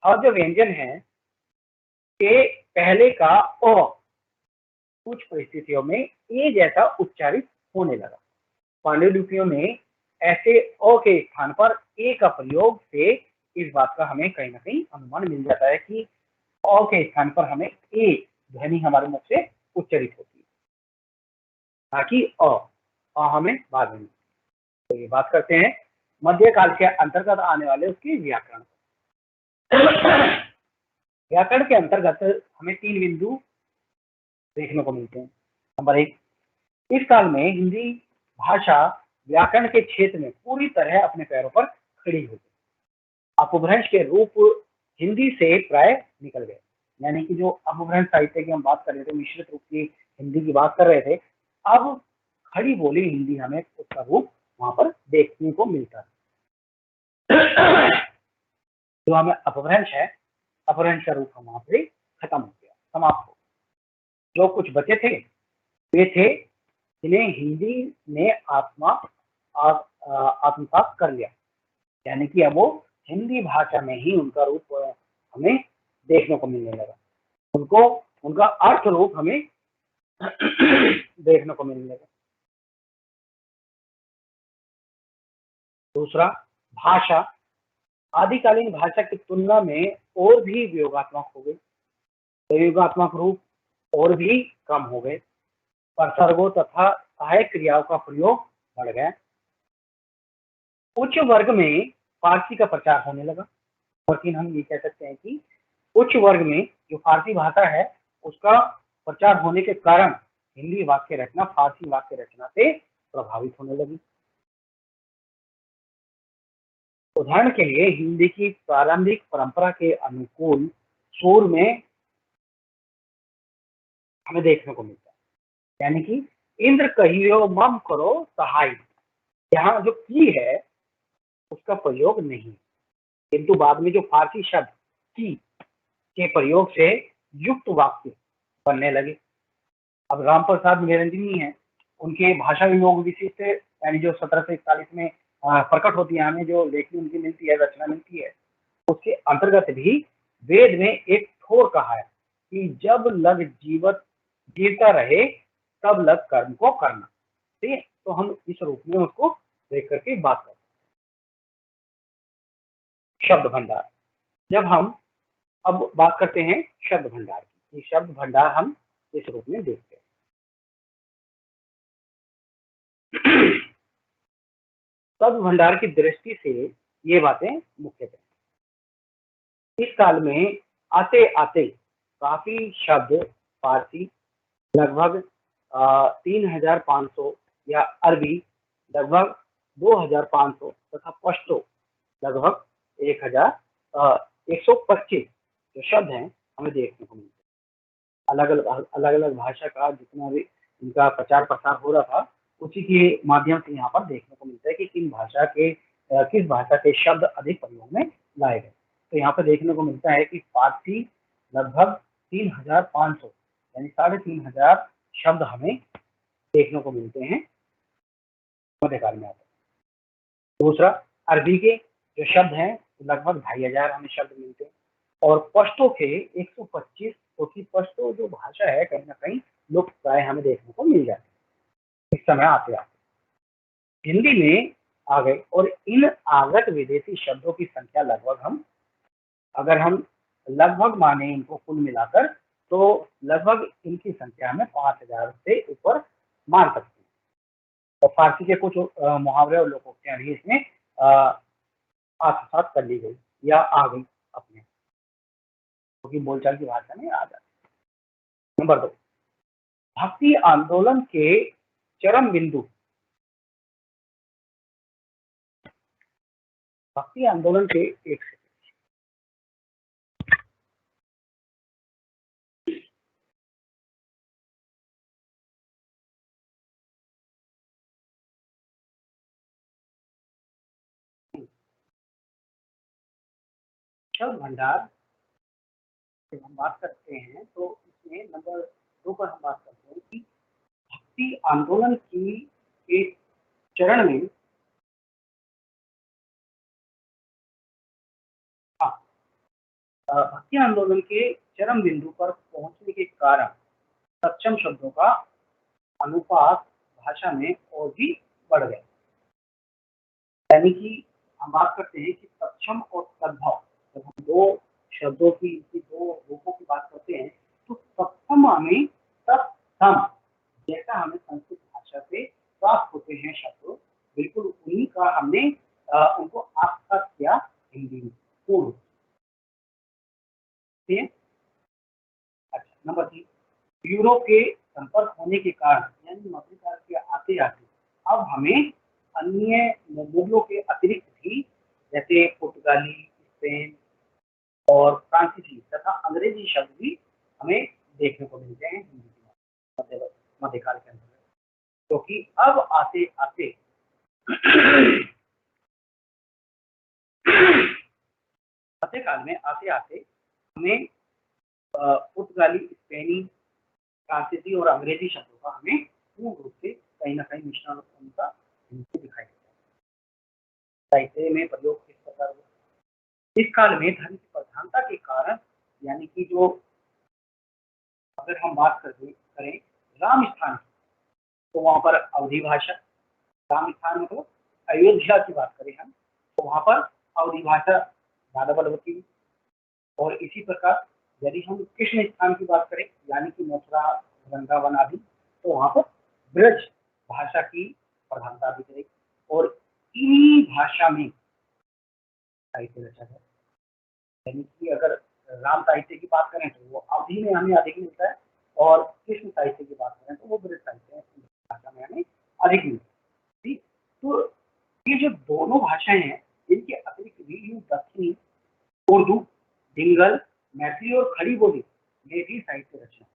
जो व्यंजन है के पहले का अ कुछ परिस्थितियों में ए जैसा उच्चारित होने लगा। पांडुलिपियों में ऐसे अ के स्थान पर ए का प्रयोग से इस बात का हमें कहीं ना कहीं अनुमान मिल जाता है कि अ के स्थान पर हमें ए ध्वनि हमारे मुख से उच्चारित होती है, ताकि हमें बाद में। तो ये बात करते हैं मध्यकाल के अंतर्गत आने वाले उसके व्याकरण। व्याकरण के अंतर्गत हमें 3 बिंदु देखने को मिलते हैं। नंबर 1, इस काल में हिंदी भाषा व्याकरण के क्षेत्र में पूरी तरह अपने पैरों पर खड़ी हो गई। अपभ्रंश के रूप हिंदी से प्राय निकल गए। यानी कि जो अपभ्रंश साहित्य की हम बात कर रहे थे, मिश्रित रूप की हिंदी की बात कर रहे थे, अब खड़ी बोली हिंदी हमें उसका रूप वहां पर देखने को मिलता है। जो हमें अपभ्रंश है, अपभ्रंश का रूप वहां पर खत्म हो गया, समाप्त हो गया। जो कुछ बचे थे वे थे जिन्हें हिंदी ने आत्मसात कर लिया। यानी कि अब वो हिंदी भाषा में ही उनका रूप हमें देखने को मिलने लगा, उनको उनका अर्थ रूप हमें देखने को मिलने लगा। दूसरा, भाषा आदिकालीन भाषा की तुलना में और भी वियोगात्मक हो गई, प्रयोगात्मक रूप और भी कम हो गए उपसर्गों तथा सहायक क्रियाओं का प्रयोग बढ़ गया। उच्च वर्ग में फारसी का प्रचार होने लगा। और तीन हम ये कह सकते हैं कि उच्च वर्ग में जो फारसी भाषा है उसका प्रचार होने के कारण हिंदी वाक्य रचना फारसी वाक्य रचना से प्रभावित होने लगी। उदाहरण के लिए हिंदी की प्रारंभिक परंपरा के अनुकूल सुर में हमें देखने को मिलता है, यानी कि इंद्र कहियो मम करो सहाय। यहाँ जो की है उसका प्रयोग नहीं, किंतु बाद में जो फारसी शब्द की के प्रयोग से युक्त वाक्य बनने लगे। अब राम प्रसाद निरंजनी है, उनके भाषा वियोग विशिष्ट यानी जो 1741 में प्रकट होती है, हमें जो लेखनी उनकी मिलती है, रचना मिलती है, उसके अंतर्गत भी वेद में एक ठोर कहा है कि जब लग जीवत जीवता रहे तब लग कर्म को करना। ठीक है, तो हम इस रूप में उसको देख करके बात करते हैं। शब्द भंडार, जब हम अब बात करते हैं शब्द भंडार की, ये शब्द भंडार हम इस रूप में देखते हैं। शब्द भंडार की दृष्टि से ये बातें मुख्यतः इस काल में आते आते काफी शब्द फारसी लगभग 3500 या अरबी लगभग 2500 तथा पश्तो लगभग 1125 जो शब्द हैं हमें देखने को मिलते हैं। अलग अलग भाषा का जितना भी इनका प्रचार प्रसार हो रहा था उसी के माध्यम से यहाँ पर देखने को मिलता है कि किस भाषा के शब्द अधिक प्रयोग में लाए गए। तो यहाँ पर देखने को मिलता है कि फारसी लगभग 3500 यानी 3500 शब्द हमें देखने को मिलते हैं मध्यकाल में आते हैं। दूसरा, अरबी के जो शब्द हैं लगभग 2500 हमें शब्द मिलते हैं और पश्तो के 125, क्योंकि पश्तो जो भाषा है कहीं ना कहीं लुप्त प्राय हमें देखने को मिल जाती है इस समय आते आते हिंदी में आ गए। और इन आगत विदेशी शब्दों की संख्या लगभग अगर हम लगभग माने इनको कुल मिलाकर तो लगभग इनकी संख्या हमें 5000 से ऊपर मान सकते हैं। और फारसी के कुछ मुहावरे और लोकोक्तियां भी इसमें आत्मसात कर ली गई या आ गई अपने, क्योंकि बोलचाल की भाषा में आ जाती है। नंबर 2, भक्ति आंदोलन के चरम बिंदु। भक्ति आंदोलन के एक शब्द भंडार जब हम बात करते हैं तो इसमें नंबर 2 पर हम बात करते हैं कि भक्ति आंदोलन की एक चरण में हाँ, भक्ति आंदोलन के चरम बिंदु पर पहुंचने के कारण सक्षम शब्दों का अनुपात भाषा में और भी बढ़ गया। यानी कि हम बात करते हैं कि सक्षम और सद्भाव, जब हम दो शब्दों की दो रूपों की बात करते हैं तो सक्षम हमें सक्षम जैसा हमें संस्कृत भाषा से प्राप्त होते हैं शब्द, बिल्कुल उन्हीं का हमने उनको आत्मसात किया हिंदी में पूर्व। ठीक है। अच्छा, नंबर 3, यूरोप के संपर्क होने के कारण यानी मध्यकाल के आते आते अब हमें अन्य मुगलों के अतिरिक्त भी जैसे पुर्तगाली, स्पेन और फ्रांसीसी तथा अंग्रेजी शब्द भी हमें देखने को मिलते हैं हिंदी के मध्यकाल के अंदर, क्योंकि अब आते आते मध्यकाल में आते आते हमें पुर्तगाली, स्पेनी, फ्रांसीसी और अंग्रेजी शब्दों का हमें पूर्ण रूप से कहीं ना कहीं मिश्रण उनका दिखाई देता है। साहित्य में प्रयोग किस प्रकार हुआ इस काल में धर्म की प्रधानता के कारण, यानी कि जो अगर हम बात करें राम स्थान की, तो वहां पर अवधी भाषा, राम स्थान मतलब अयोध्या की बात करें हम तो वहां पर अवधी भाषा ज्यादा बलवती। और इसी प्रकार यदि हम कृष्ण स्थान की बात करें यानी कि मथुरा, वृंदावन आदि, तो वहाँ पर ब्रज भाषा की प्रधानता दिख रही और इन्हीं भाषा में साहित्य रचा गया। यानी कि अगर राम साहित्य की बात करें तो वो अवधि में हमें अधिक मिलता है और कृष्ण साहित्य की बात करें तो वो ब्रज साहित्य भाषा में हमें अधिक मिलता है। ठीक, तो ये जो दोनों भाषाएं हैं इनके अतिरिक्त भी यूं दक्षिणी उर्दू, डिंगल, मैथिली और खड़ी बोली में भी साहित्य रचना।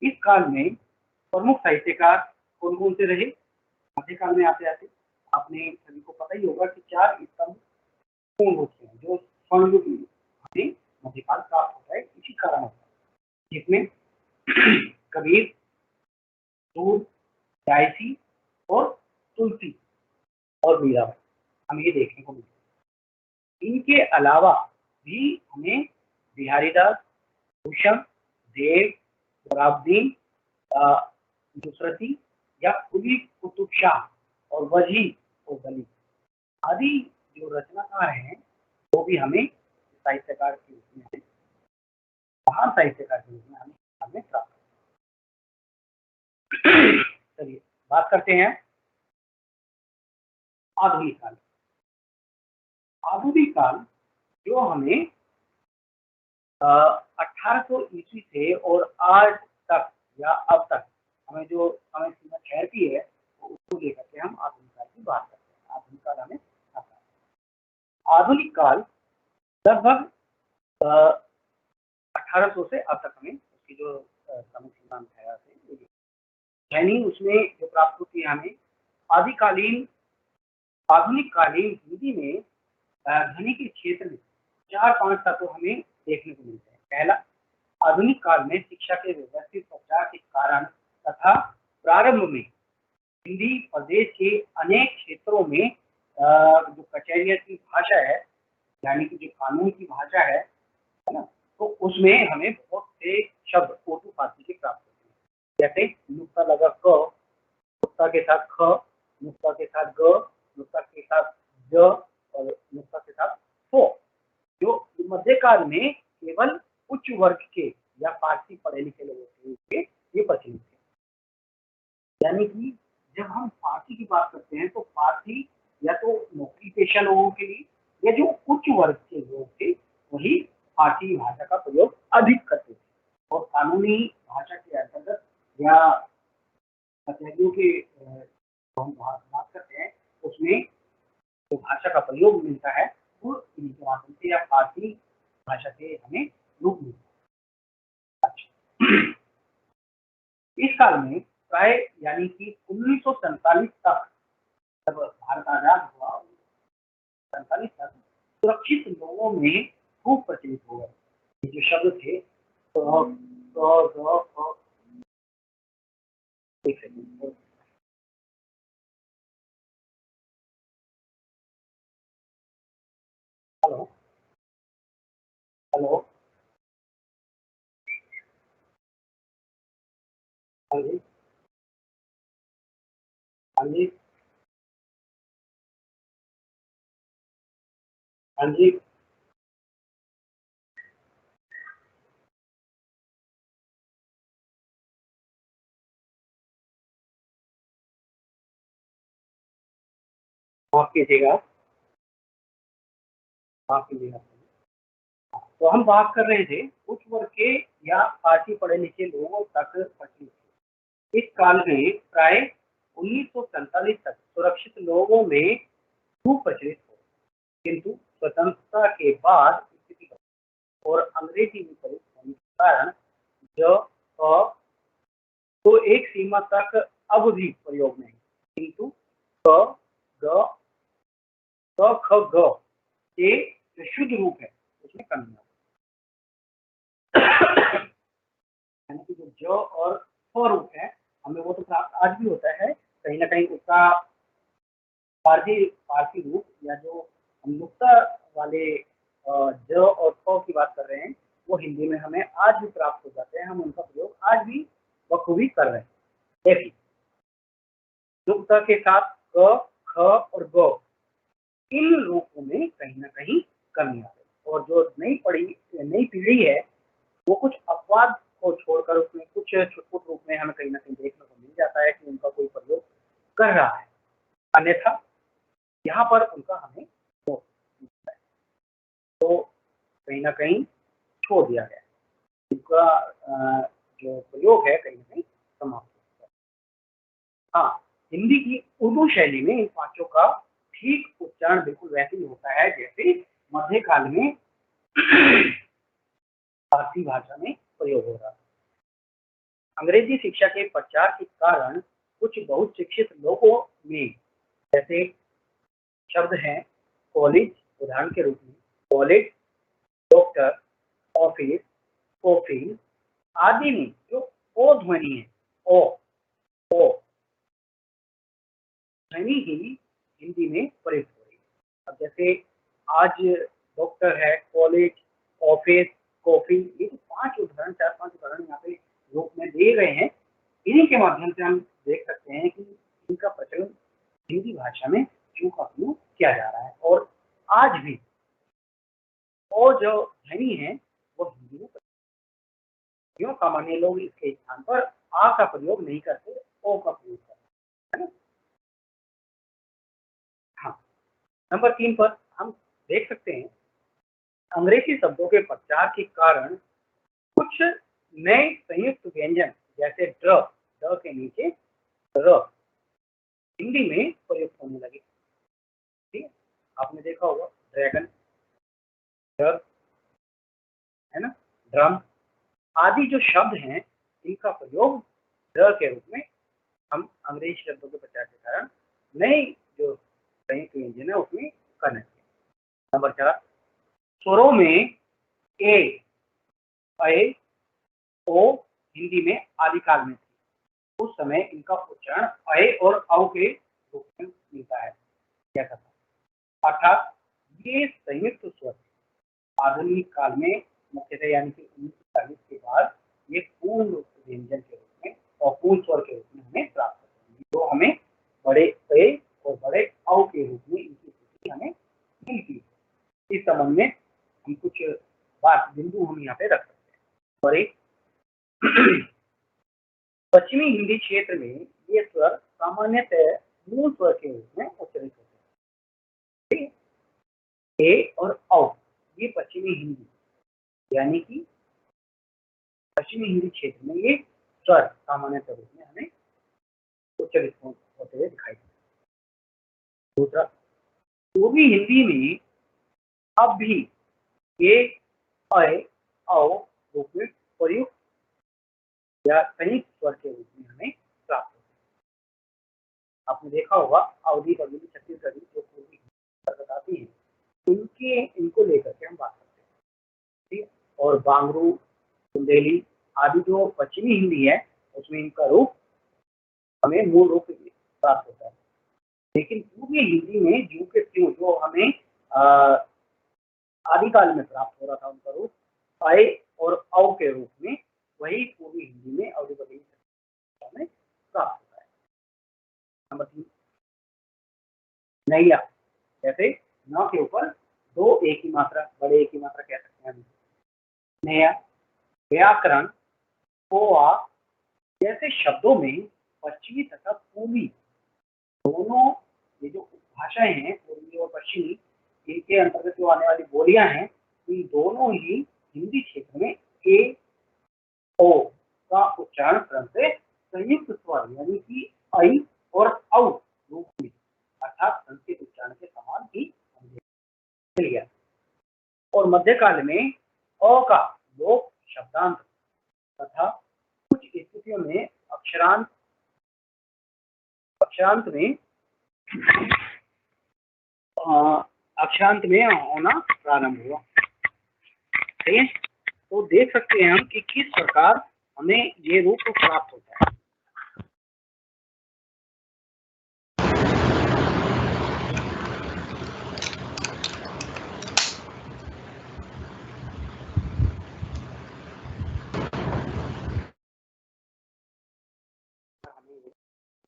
इस काल में प्रमुख साहित्यकार कौन कौन से रहे? मध्यकाल में आते आते आपने सभी को पता ही होगा कि 4 स्तंभ कौन होते हैं जो स्वर्णयुग में हमें मध्यकाल प्राप्त होता है, इसी कारण होता है जिसमें कबीर, सूर, जायसी और तुलसी और मीराबाई हमें ये देखने को मिलता है। इनके अलावा भी हमें बिहारीदास, भूषण, देव, सोहराबुद्दीन, नुसरती या कुली कुतुब शाह और वजी और वली आदि जो रचनाकार हैं वो भी हमें साहित्यकार के रूप में महान साहित्यकार के रूप में हमें प्राप्त। चलिए बात करते हैं आधुनिक काल। आधुनिक काल जो हमें 1800 ईस्वी से और आज तक या अब तक हमें जो समय सीमा ठहरती है तो उसको लेकर के हम आधुनिक काल की बात करते हैं। आधुनिक काल हमें आता है। आधुनिक काल लगभग 1800 से अब तक हमें उसकी जो समय सीमा ठहरा थे यानी उसमें जो प्राप्त होती है हमें आदिकालीन आधुनिक कालीन हिंदी में ध्वनि के क्षेत्र में 4-5 तत्व हमें देखने को मिलते हैं। पहला, आधुनिक काल में शिक्षा के व्यवस्थित प्रचार के कारण तथा प्रारंभ में हिंदी प्रदेश के अनेक क्षेत्रों में जो कचहरिया की भाषा है यानी कि जो कानून की भाषा है ना, तो उसमें हमें बहुत से शब्द उर्दू फारसी के प्राप्त होते हैं। जैसे नुक्ता लगा क, नुक्ता के साथ ख, नुक्ता के साथ ग, नुक्ता के साथ ज और नुक्ता के साथ फो, जो मध्यकाल में केवल उच्च वर्ग के या फारसी पढ़े लिखे लोगों के ये प्रचलित थे। यानी कि जब हम फारसी की बात करते हैं तो फारसी या तो नौकरी पेशा लोगों के लिए या जो उच्च वर्ग के लोग थे वही फारसी भाषा का प्रयोग अधिक करते थे और कानूनी भाषा के अंतर्गत या कचहरियों के हम बात करते हैं उसमें जो भाषा का प्रयोग मिलता है वो इन्हीं के माध्यम से या फारसी भाषा से हमें रूप मिलता है। अच्छा, इस काल में प्राय यानी कि 1947 तक जब भारत आजाद हुआ 47 तक सुरक्षित लोगों में खूब प्रचलित हो गए ये जो शब्द थे तो, एक सेकंड। हेलो हेलो, हाँ जी हाँ जी हाँ जी, माफ कीजिएगा, माफ कीजिएगा। तो हम बात कर रहे थे उच्च वर्ग के या फारसी पढ़े लिखे लोगों तक प्रचलित थे। इस काल में प्राय 1947 तक सुरक्षित लोगों में खूब प्रचलित हो किंतु स्वतंत्रता के बाद स्थिति बदली और अंग्रेजी में प्रयुक्त होने के कारण ज अ तो एक सीमा तक अब भी प्रयोग नहीं किंतु क ग क ख ग के जो शुद्ध रूप है उसमें कमी है। यानी कि जो ज और फ रूप है हमें वो तो प्राप्त आज भी होता है कहीं ना कहीं उसका फारसी फारसी रूप या जो हम नुक्ता वाले ज और फ की बात कर रहे हैं वो हिंदी में हमें आज भी प्राप्त हो जाते हैं। हम उनका प्रयोग आज भी बखूबी कर रहे हैं। देखिए नुक्ता के साथ क ख और ग इन रूपों में कहीं ना कहीं कमी आ गई और जो नई पीढ़ी है वो कुछ अपवाद को छोड़कर उसमें कुछ छुटपुट रूप में हमें कहीं न कहीं देखने को मिल जाता है कि उनका कोई प्रयोग कर रहा है। अन्यथा यहाँ पर उनका हमें वो मिलता है। तो कहीं न कहीं छोड़ दिया गया है। उनका जो प्रयोग है कहीं न कहीं समाप्त हो चुका है। हाँ, हिंदी की उर्दू शैली में इन पाँचों का ठीक उच्चारण बिल्कुल वैसे ही होता है जैसे मध्यकाल में फारसी भाषा में प्रयोग हो रहा था। अंग्रेजी शिक्षा के प्रचार के कारण कुछ बहुत शिक्षित लोगों में जैसे शब्द हैं कॉलेज, उदाहरण के रूप में कॉलेज, डॉक्टर, ऑफिस, कॉफी आदि में जो ओ ध्वनि है, ओ ध्वनि ही हिंदी में प्रयुक्त हो रही है। अब जैसे आज डॉक्टर है, कॉलेज, ऑफिस, कॉफी, ये जो 5 उदाहरण 4-5 उदाहरण यहाँ पे रूप में दिए गए हैं, इन्हीं के माध्यम से हम देख सकते हैं कि इनका प्रचलन हिंदी भाषा में क्यों का उपयोग किया जा रहा है और आज भी ओ जो ध्वनि है वो हिंदी में क्यों सामान्य लोग इसके स्थान पर आ का प्रयोग नहीं करते, ओ का प्रयोग करते हैं, है ना? हाँ, नंबर 3 पर हम देख सकते हैं अंग्रेजी शब्दों के प्रचार के कारण कुछ नए संयुक्त व्यंजन जैसे ड के नीचे र हिंदी में प्रयुक्त होने लगे। ठीक है? आपने देखा होगा ड्रैगन, ड्रग, है ना? ड्रम आदि जो शब्द हैं इनका प्रयोग ड के रूप में हम अंग्रेजी शब्दों के प्रचार के कारण नए जो संयुक्त व्यंजन है उसमें करने लगे। नंबर 4 स्वरों में ए, ऐ, ओ हिंदी में आदिकाल में थी। उस समय इनका उच्चारण अ और औ के रूप में मिलता है कैसा था अर्थात ये संयुक्त स्वर आधुनिक काल में मुख्यतः यानी कि 1940 के बाद ये पूर्ण रूप से व्यंजन के रूप में और पूर्ण स्वर के रूप में हमें प्राप्त होते हैं तो हमें बड़े अ और बड़े औ के रूप में इनकी स्थिति हमें मिलती है। इस संबंध में हम कुछ बात बिंदु हम यहाँ पे रख सकते हैं और एक पश्चिमी हिंदी क्षेत्र में ये स्वर सामान्यतः मूल स्वर के रूप में उच्चरित होते हैं ए और औ ये पश्चिमी हिंदी यानी कि पश्चिमी हिंदी क्षेत्र में ये स्वर सामान्यतः रूप में हमें उच्चरित होते हुए दिखाई देते हैं। दूसरा पूर्वी हिंदी में अब भी ए ऐ औ रूप में प्रयुक्त या संयुक्त स्वर के रूप में हमें प्राप्त होते हैं। आपने देखा होगा अवधी बघेली छत्तीसगढ़ी जो पूर्वी हिंदी आती है उनके इनको लेकर के हम बात करते हैं ठीक है और बांगरू बुंदेली आदि जो पश्चिमी हिंदी है उसमें इनका रूप हमें मूल रूप प्राप्त होता है लेकिन पूर्वी हिंदी में जू के त्यों जो हमें आदिकाल में प्राप्त हो रहा था उनका रूप ऐ और औ के रूप में वही पूर्वी हिंदी में अवधी बघेली में प्राप्त होता है। नंबर 3 नैया जैसे न के ऊपर दो एक ही मात्रा बड़े एक ही मात्रा कह सकते हैं हम नया व्याकरण पोआ जैसे शब्दों में पश्चिमी तथा पूर्वी दोनों ये जो भाषाएं हैं पूर्वी और पश्चिमी इनके अंतर्गत जो आने वाली बोलियां हैं इन दोनों ही हिंदी क्षेत्र में ए ओ का उच्चारण क्रम से संयुक्त स्वर यानी कि ऐ और औ रूप में अर्थात संस्कृत उच्चारण के समान ही मिल गया और मध्यकाल में अ का लोक शब्दांत तथा कुछ स्थितियों में अक्षरांत अक्षरांत में अक्षरांत में होना प्रारंभ हुआ ठीक है तो देख सकते हैं हम कि किस प्रकार हमें ये रूप प्राप्त होता है।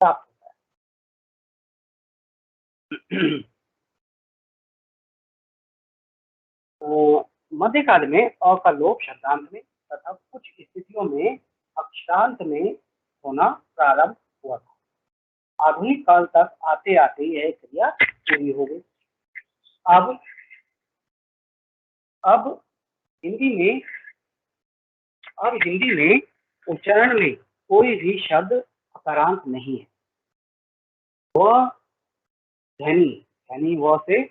प्राप्त होता है तो मध्यकाल में अ का लोप शब्दांत में तथा कुछ स्थितियों में अक्षरांत में होना प्रारंभ हुआ था। आधुनिक काल तक आते आते यह क्रिया पूरी हो गई। अब अब हिंदी में अब हिंदी में उच्चारण में कोई भी शब्द अकारांत नहीं है। वह ध्वनि यानी वह से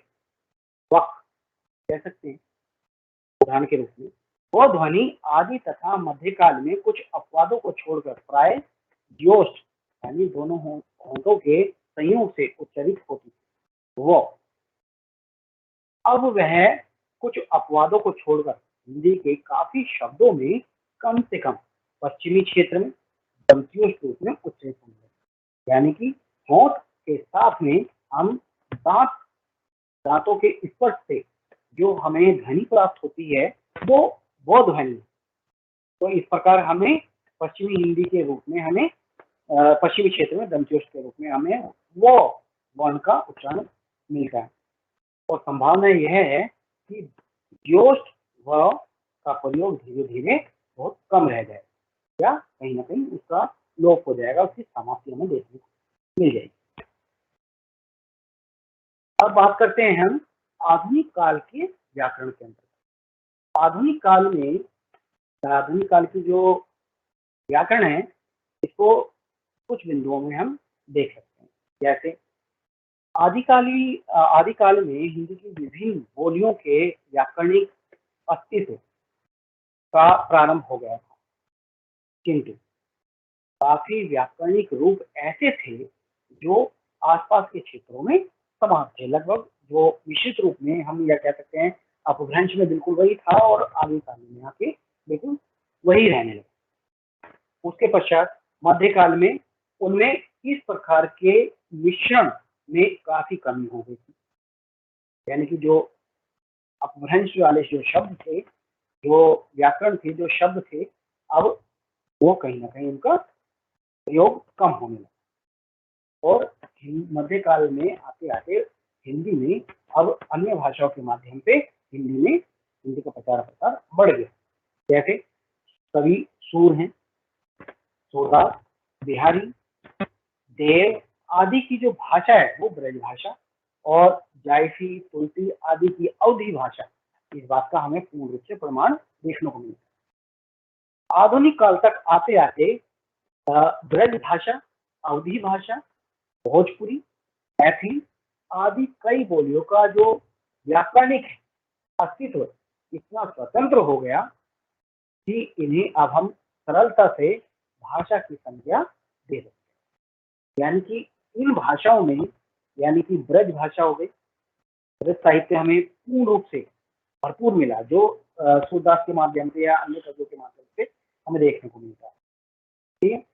वक कह सकते हैं उदाहरण के रूप में। वह ध्वनि आदि तथा मध्यकाल में कुछ अपवादों को छोड़कर प्राय योष्ट यानी दोनों होंठों के संयोग से उच्चारित होती थी। वो अब वह कुछ अपवादों को छोड़कर हिंदी के काफी शब्दों में कम से कम पश्चिमी क्षेत्र में दंत्योष्ट रूप में उच्चारित होंगे। यानी कि होंठ के साथ में हम दांतों के स्पर्श से जो हमें ध्वनि प्राप्त होती है वो ध्वनि। तो इस प्रकार हमें पश्चिमी हिंदी के रूप में हमें पश्चिमी क्षेत्र में दंत्योष्ट के रूप में हमें वो वर्ण का उच्चारण मिलता है। और संभावना यह है कि योष्ट व का प्रयोग धीरे धीरे बहुत कम रह जाएगा या कहीं ना कहीं उसका लोप हो जाएगा, उसकी समाप्ति हमें देखने को मिल जाएगी। अब बात करते हैं हम आधुनिक काल के व्याकरण के अंतर्गत। आधुनिक काल की जो व्याकरण है इसको कुछ बिंदुओं में हम देख सकते हैं। जैसे आदिकाल में हिंदी की विभिन्न बोलियों के व्याकरणिक अस्तित्व का प्रारंभ हो गया था, किंतु काफी व्याकरणिक रूप ऐसे थे जो आसपास के क्षेत्रों में समान थे। लगभग जो विशिष्ट रूप में हम यह कह सकते हैं अपभ्रंश में बिल्कुल वही था और आदिकाल में आके बिल्कुल वही रहने लगा। उसके पश्चात मध्यकाल में उनमें इस प्रकार के मिश्रण में काफी कमी हो गई थी। यानी कि जो अपभ्रंश वाले जो शब्द थे, जो व्याकरण थे, जो शब्द थे, अब वो कहीं ना कहीं उनका प्रयोग कम होने लगा। और मध्यकाल में आते आते हिंदी में अब अन्य भाषाओं के माध्यम से हिंदी का प्रचार प्रसार बढ़ गया। जैसे कवि सूर हैं, सूरदास, बिहारी, देव आदि की जो भाषा है वो ब्रज भाषा और जायसी, तुलसी आदि की अवधी भाषा, इस बात का हमें पूर्ण रूप से प्रमाण देखने को मिलता है। आधुनिक काल तक आते आते ब्रज भाषा, अवधी भाषा, भोजपुरी, मैथिली आदि कई बोलियों का जो व्याकरणिक अस्तित्व इतना स्वतंत्र हो गया कि इन्हें अब हम सरलता से भाषा की संज्ञा दे सकते हैं। यानी कि इन भाषाओं में, यानी कि ब्रज भाषा हो गई, ब्रज साहित्य हमें पूर्ण रूप से भरपूर मिला, जो सूरदास के माध्यम से या अन्य कवियों के माध्यम से हमें देखने को मिलता है। ठीक है,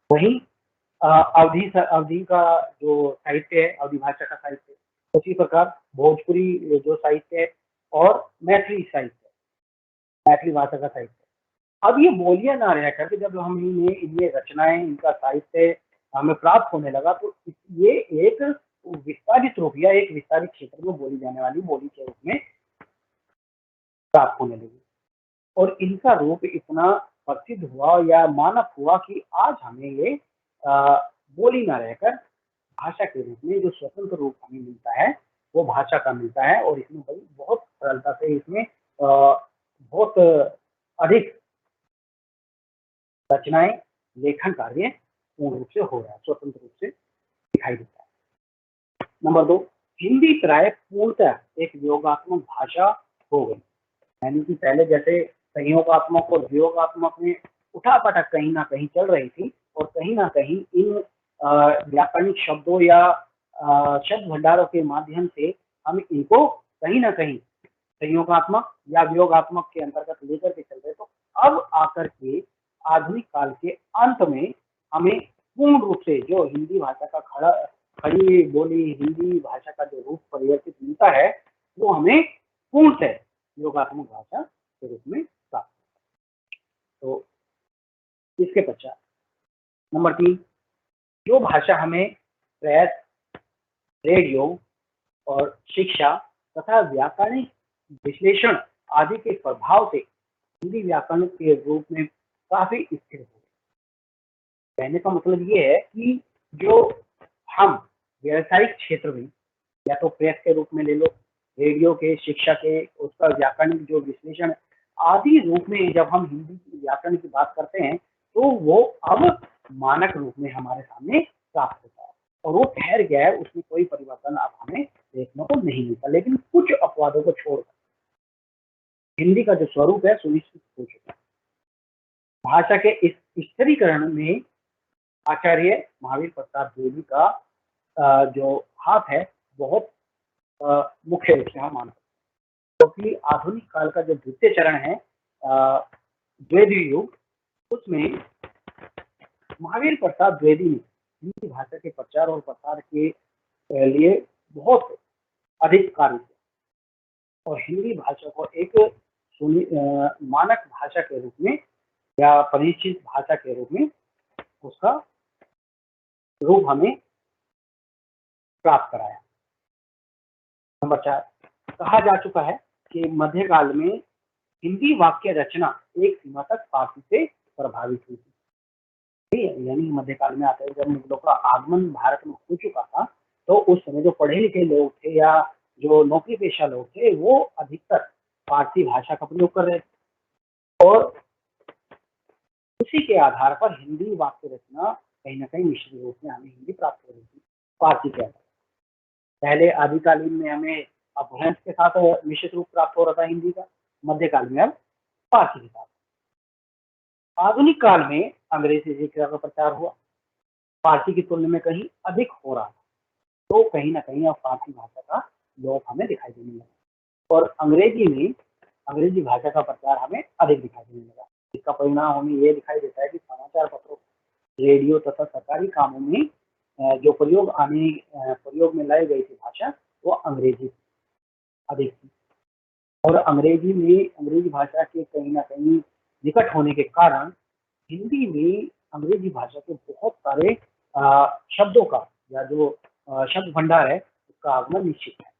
वहीं अवधि का जो साहित्य है, अवधि भाषा का साहित्य, उसी प्रकार भोजपुरी जो साहित्य है और मैथिली साहित्य, मैथिली भाषा का साहित्य। अब ये बोलियां ना रह करके जब हम इनमें रचनाएं, इनका साहित्य हमें प्राप्त होने लगा तो ये एक विस्तारित रूप या एक विस्तारित क्षेत्र में बोली जाने वाली बोली के रूप में प्राप्त होने लगी। और इनका रूप इतना प्रसिद्ध हुआ या मानक हुआ कि आज हमें ये बोली ना रहकर भाषा के रूप में जो स्वतंत्र रूप हमें मिलता है वो भाषा का मिलता है। और इसमें बड़ी बहुत सरलता से इसमें बहुत अधिक रचनाएं, लेखन कार्य पूर्ण रूप से हो रहा है, स्वतंत्र रूप से दिखाई देता है। नंबर 2, हिंदी प्राय पूर्णतः एक योगात्मक भाषा हो गई। यानी कि पहले जैसे संयोगात्मक और वियोगात्मक में उठापटक कहीं ना कहीं चल रही थी और कहीं ना कहीं इन व्याकरणिक शब्दों या शब्द भंडारों के माध्यम से हम इनको कहीं ना कहीं संयोगात्मक या वियोगात्मक के अंतर्गत लेकर के चल रहे। तो अब आकर के आधुनिक काल के अंत में हमें पूर्ण रूप से जो हिंदी भाषा का खड़ी बोली हिंदी भाषा का जो रूप परिवर्तित मिलता है वो हमें पूर्णतः योगात्मक भाषा के रूप में प्राप्त। तो इसके पश्चात नंबर 3, जो भाषा हमें प्रेस, रेडियो और शिक्षा तथा व्याकरणिक विश्लेषण आदि के प्रभाव से हिंदी व्याकरण के रूप में काफी स्थिर हो गए। कहने का मतलब ये है कि जो हम व्यावसायिक क्षेत्र में या तो प्रेस के रूप में ले लो, रेडियो के, शिक्षा के, उसका व्याकरणिक जो विश्लेषण आदि रूप में जब हम हिंदी की व्याकरण की बात करते हैं, तो वो अब मानक रूप में हमारे सामने प्राप्त होता है और वो ठहर गया है, उसमें कोई परिवर्तन अब हमें देखने को नहीं मिलता। लेकिन कुछ अपवादों को छोड़कर हिंदी का जो स्वरूप है सुनिश्चित हो चुका है। भाषा के इस स्थिरीकरण में आचार्य महावीर प्रसाद द्विवेदी का जो हाथ है बहुत मुख्य रूप से हम मान सकते हैं, क्योंकि आधुनिक काल का जो द्वितीय चरण है द्विवेदी युग, उसमें महावीर प्रसाद द्विवेदी ने हिंदी भाषा के प्रचार और प्रसार के लिए बहुत अधिक कार्य किया और हिंदी भाषा को एक मानक भाषा के रूप में या परिचित भाषा के रूप में उसका रूप हमें प्राप्त कराया। नंबर 4, कहा जा चुका है कि मध्यकाल में हिंदी वाक्य रचना एक सीमा तक फारसी से प्रभावित हुई थी। यानी मध्यकाल में आते जब मुगलों का आगमन भारत में हो चुका था, तो उस समय जो पढ़े लिखे लोग थे या जो नौकरी पेशा लोग थे, वो अधिकतर फारसी भाषा का प्रयोग कर रहे थे और उसी के आधार पर हिंदी वाक्य रचना कहीं ना कहीं मिश्रित रूप में हमें हिंदी प्राप्त हो रही थी फारसी के आधार। पहले आदिकालीन में हमें अपभ्रंश के साथ मिश्रित रूप प्राप्त हो रहा था हिंदी का, मध्यकाल में अब फारसी के साथ। आधुनिक काल में अंग्रेजी शिक्षा का प्रचार हुआ, फारसी की तुलना में कहीं अधिक हो रहा था, तो कहीं ना कहीं अब फारसी भाषा का लोप हमें दिखाई देने लगा और अंग्रेजी भाषा का प्रचार हमें अधिक दिखाई देने लगा। इसका परिणाम हमें ये दिखाई देता है कि समाचार पत्रों, रेडियो तथा सरकारी कामों में जो प्रयोग में लाई गई थी भाषा, वो अंग्रेजी अधिक थी और अंग्रेजी भाषा के कहीं ना कहीं निकट होने के कारण हिंदी में अंग्रेजी भाषा के बहुत सारे शब्दों का या जो शब्द भंडार है उसका आगमन निश्चित है।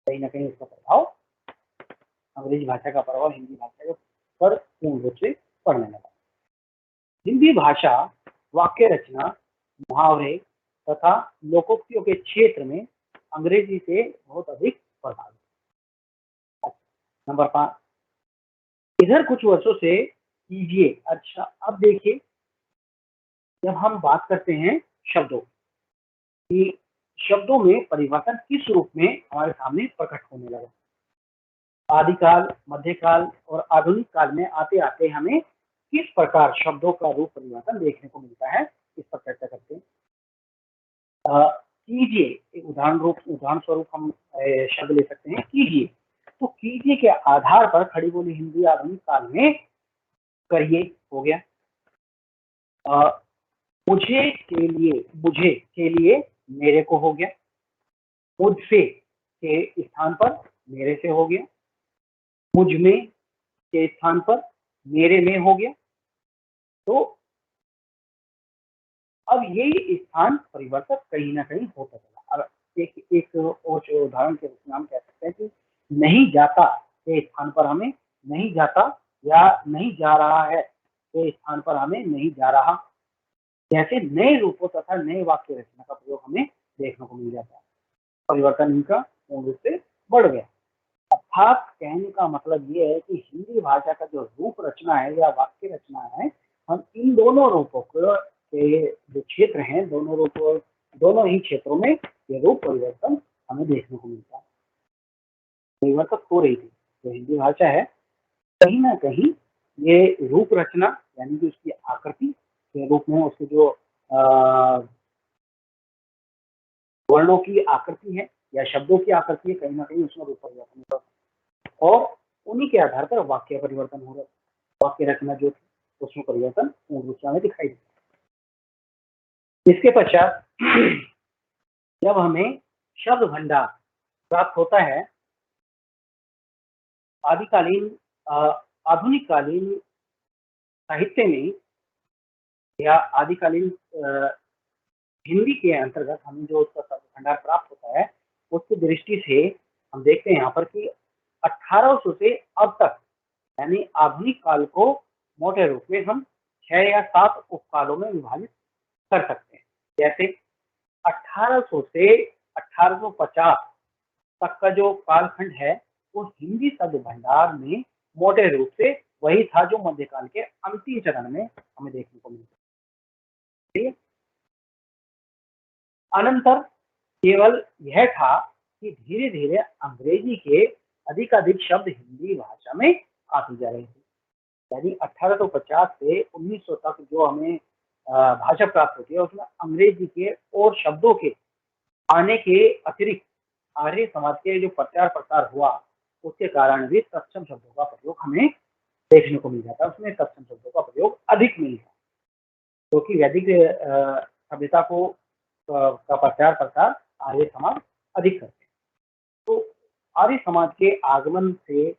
कहीं ना कहीं उसका प्रभाव, अंग्रेजी भाषा का प्रभाव हिंदी भाषा के पर पूर्ण रूप से पड़ने लगा। हिंदी भाषा वाक्य रचना, मुहावरे तथा लोकोक्तियों के क्षेत्र में अंग्रेजी से बहुत अधिक प्रभावित। नंबर 5, इधर कुछ वर्षों से कीजिए। अच्छा, अब देखिए, जब हम बात करते हैं शब्दों की, शब्दों में परिवर्तन किस रूप में हमारे सामने प्रकट होने लगा। आदिकाल, मध्यकाल और आधुनिक काल में आते आते हमें किस प्रकार शब्दों का रूप परिवर्तन देखने को मिलता है, इस पर चर्चा करते हैं। कीजिए एक उदाहरण स्वरूप हम शब्द ले सकते हैं कीजिए। तो कीजिए के आधार पर खड़ी बोली हिंदी आधुनिक काल में करिए हो गया। मुझे के लिए मेरे को हो गया। मुझसे के स्थान पर मेरे से हो गया। मुझ में के स्थान पर मेरे में हो गया। तो अब ये स्थान परिवर्तन कहीं ना कहीं होता चला। अब एक और उदाहरण के रूप में हम कह सकते हैं कि नहीं जाता के स्थान पर हमें नहीं जाता या नहीं जा रहा है के स्थान पर हमें नहीं जा रहा, जैसे नए रूपों तथा नए वाक्य रचना का प्रयोग हमें देखने को मिल जाता है। परिवर्तन इनका पूर्ण रूप से बढ़ गया। अर्थात कहने का मतलब ये है कि हिंदी भाषा का जो रूप रचना है या वाक्य रचना है, हम इन दोनों रूपों के जो क्षेत्र हैं, दोनों ही क्षेत्रों में ये रूप परिवर्तन हमें देखने को मिलता है। परिवर्तन हो रही थी जो हिंदी भाषा है, कहीं ना कहीं ये रूप रचना यानी कि उसकी आकृति के रूप में उसके जो वर्णों की आकृति है या शब्दों की आकृति है, कहीं ना कहीं उसमें रूप परिवर्तन हो रहा है और उन्हीं के आधार पर वाक्य परिवर्तन हो रहा है। वाक्य रचना जो थी उसमें परिवर्तन पूर्ण रूप से हमें दिखाई देता है। इसके पश्चात जब हमें शब्द भंडार प्राप्त होता है, आधुनिक कालीन साहित्य में या आदिकालीन हिंदी के अंतर्गत हमें जो उसका शब्द भंडार प्राप्त होता है, उसकी दृष्टि से हम देखते हैं यहाँ पर कि 1800 से अब तक यानी आधुनिक काल को मोटे रूप में हम 6 या 7 उपकालों में विभाजित कर सकते हैं। जैसे 1800 से 1850 तक का जो कालखंड है, वो हिंदी शब्द भंडार में मोटे रूप से वही था जो मध्यकाल के अंतिम चरण में हमें देखने को मिलता है। अनंतर केवल यह था कि धीरे धीरे अंग्रेजी के अधिकाधिक शब्द हिंदी भाषा में आते जा रहे थे। यानी 1850 से 1900 तक जो हमें भाषा प्राप्त होती है, उसमें अंग्रेजी के और शब्दों के आने के अतिरिक्त आर्य समाज के जो प्रचार प्रसार हुआ, उसके कारण भी तत्सम शब्दों का प्रयोग हमें देखने को मिल जाता है। उसमें तत्सम शब्दों का प्रयोग अधिक मिलता है, क्योंकि वैदिक सभ्यता को का प्रचार प्रसार आर्य समाज अधिक करते हैं। तो आर्य समाज के आगमन से,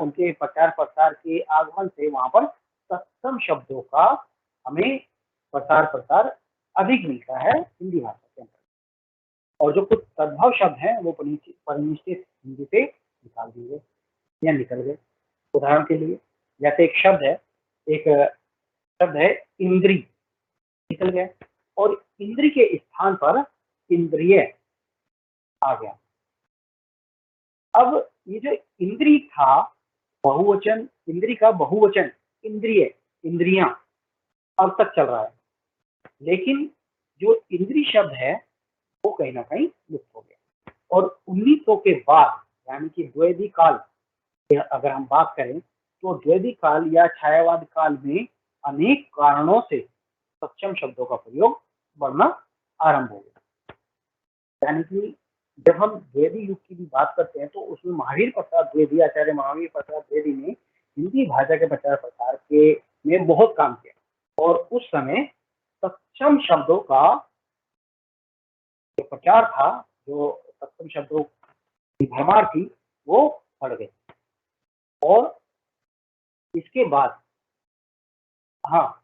उनके प्रचार प्रसार के आगमन से वहां पर तत्सम शब्दों का हमें प्रचार प्रसार अधिक मिलता है हिंदी भाषा के अंदर। और जो कुछ तद्भव शब्द हैं वो परिनिष्ठित हिंदी से निकाल दिए गए या निकल गए। उदाहरण के लिए जैसे एक शब्द है इंद्री, निकल गया, और इंद्री के स्थान पर इंद्रिय आ गया। अब ये जो इंद्री था, बहुवचन, इंद्री का बहुवचन इंद्रिय, इंद्रियां अब तक चल रहा है, लेकिन जो इंद्री शब्द है वो कहीं ना कहीं लुप्त हो गया। और 1900 के बाद, यानी कि द्वैधी काल की अगर हम बात करें, तो द्वैधी काल या छायावाद काल में अनेक कारणों से सक्षम शब्दों का प्रयोग बढ़ना आरंभ हो गया। यानी कि जब हम द्विवेदी युग की भी बात करते हैं, तो उसमें महावीर प्रसाद द्विवेदी, आचार्य महावीर प्रसाद द्विवेदी ने हिंदी भाषा के प्रचार प्रसार के में बहुत काम किया, और उस समय सक्षम शब्दों का जो प्रचार था, जो सक्षम शब्दों की भरमार थी, वो बढ़ गई। और इसके बाद हाँ,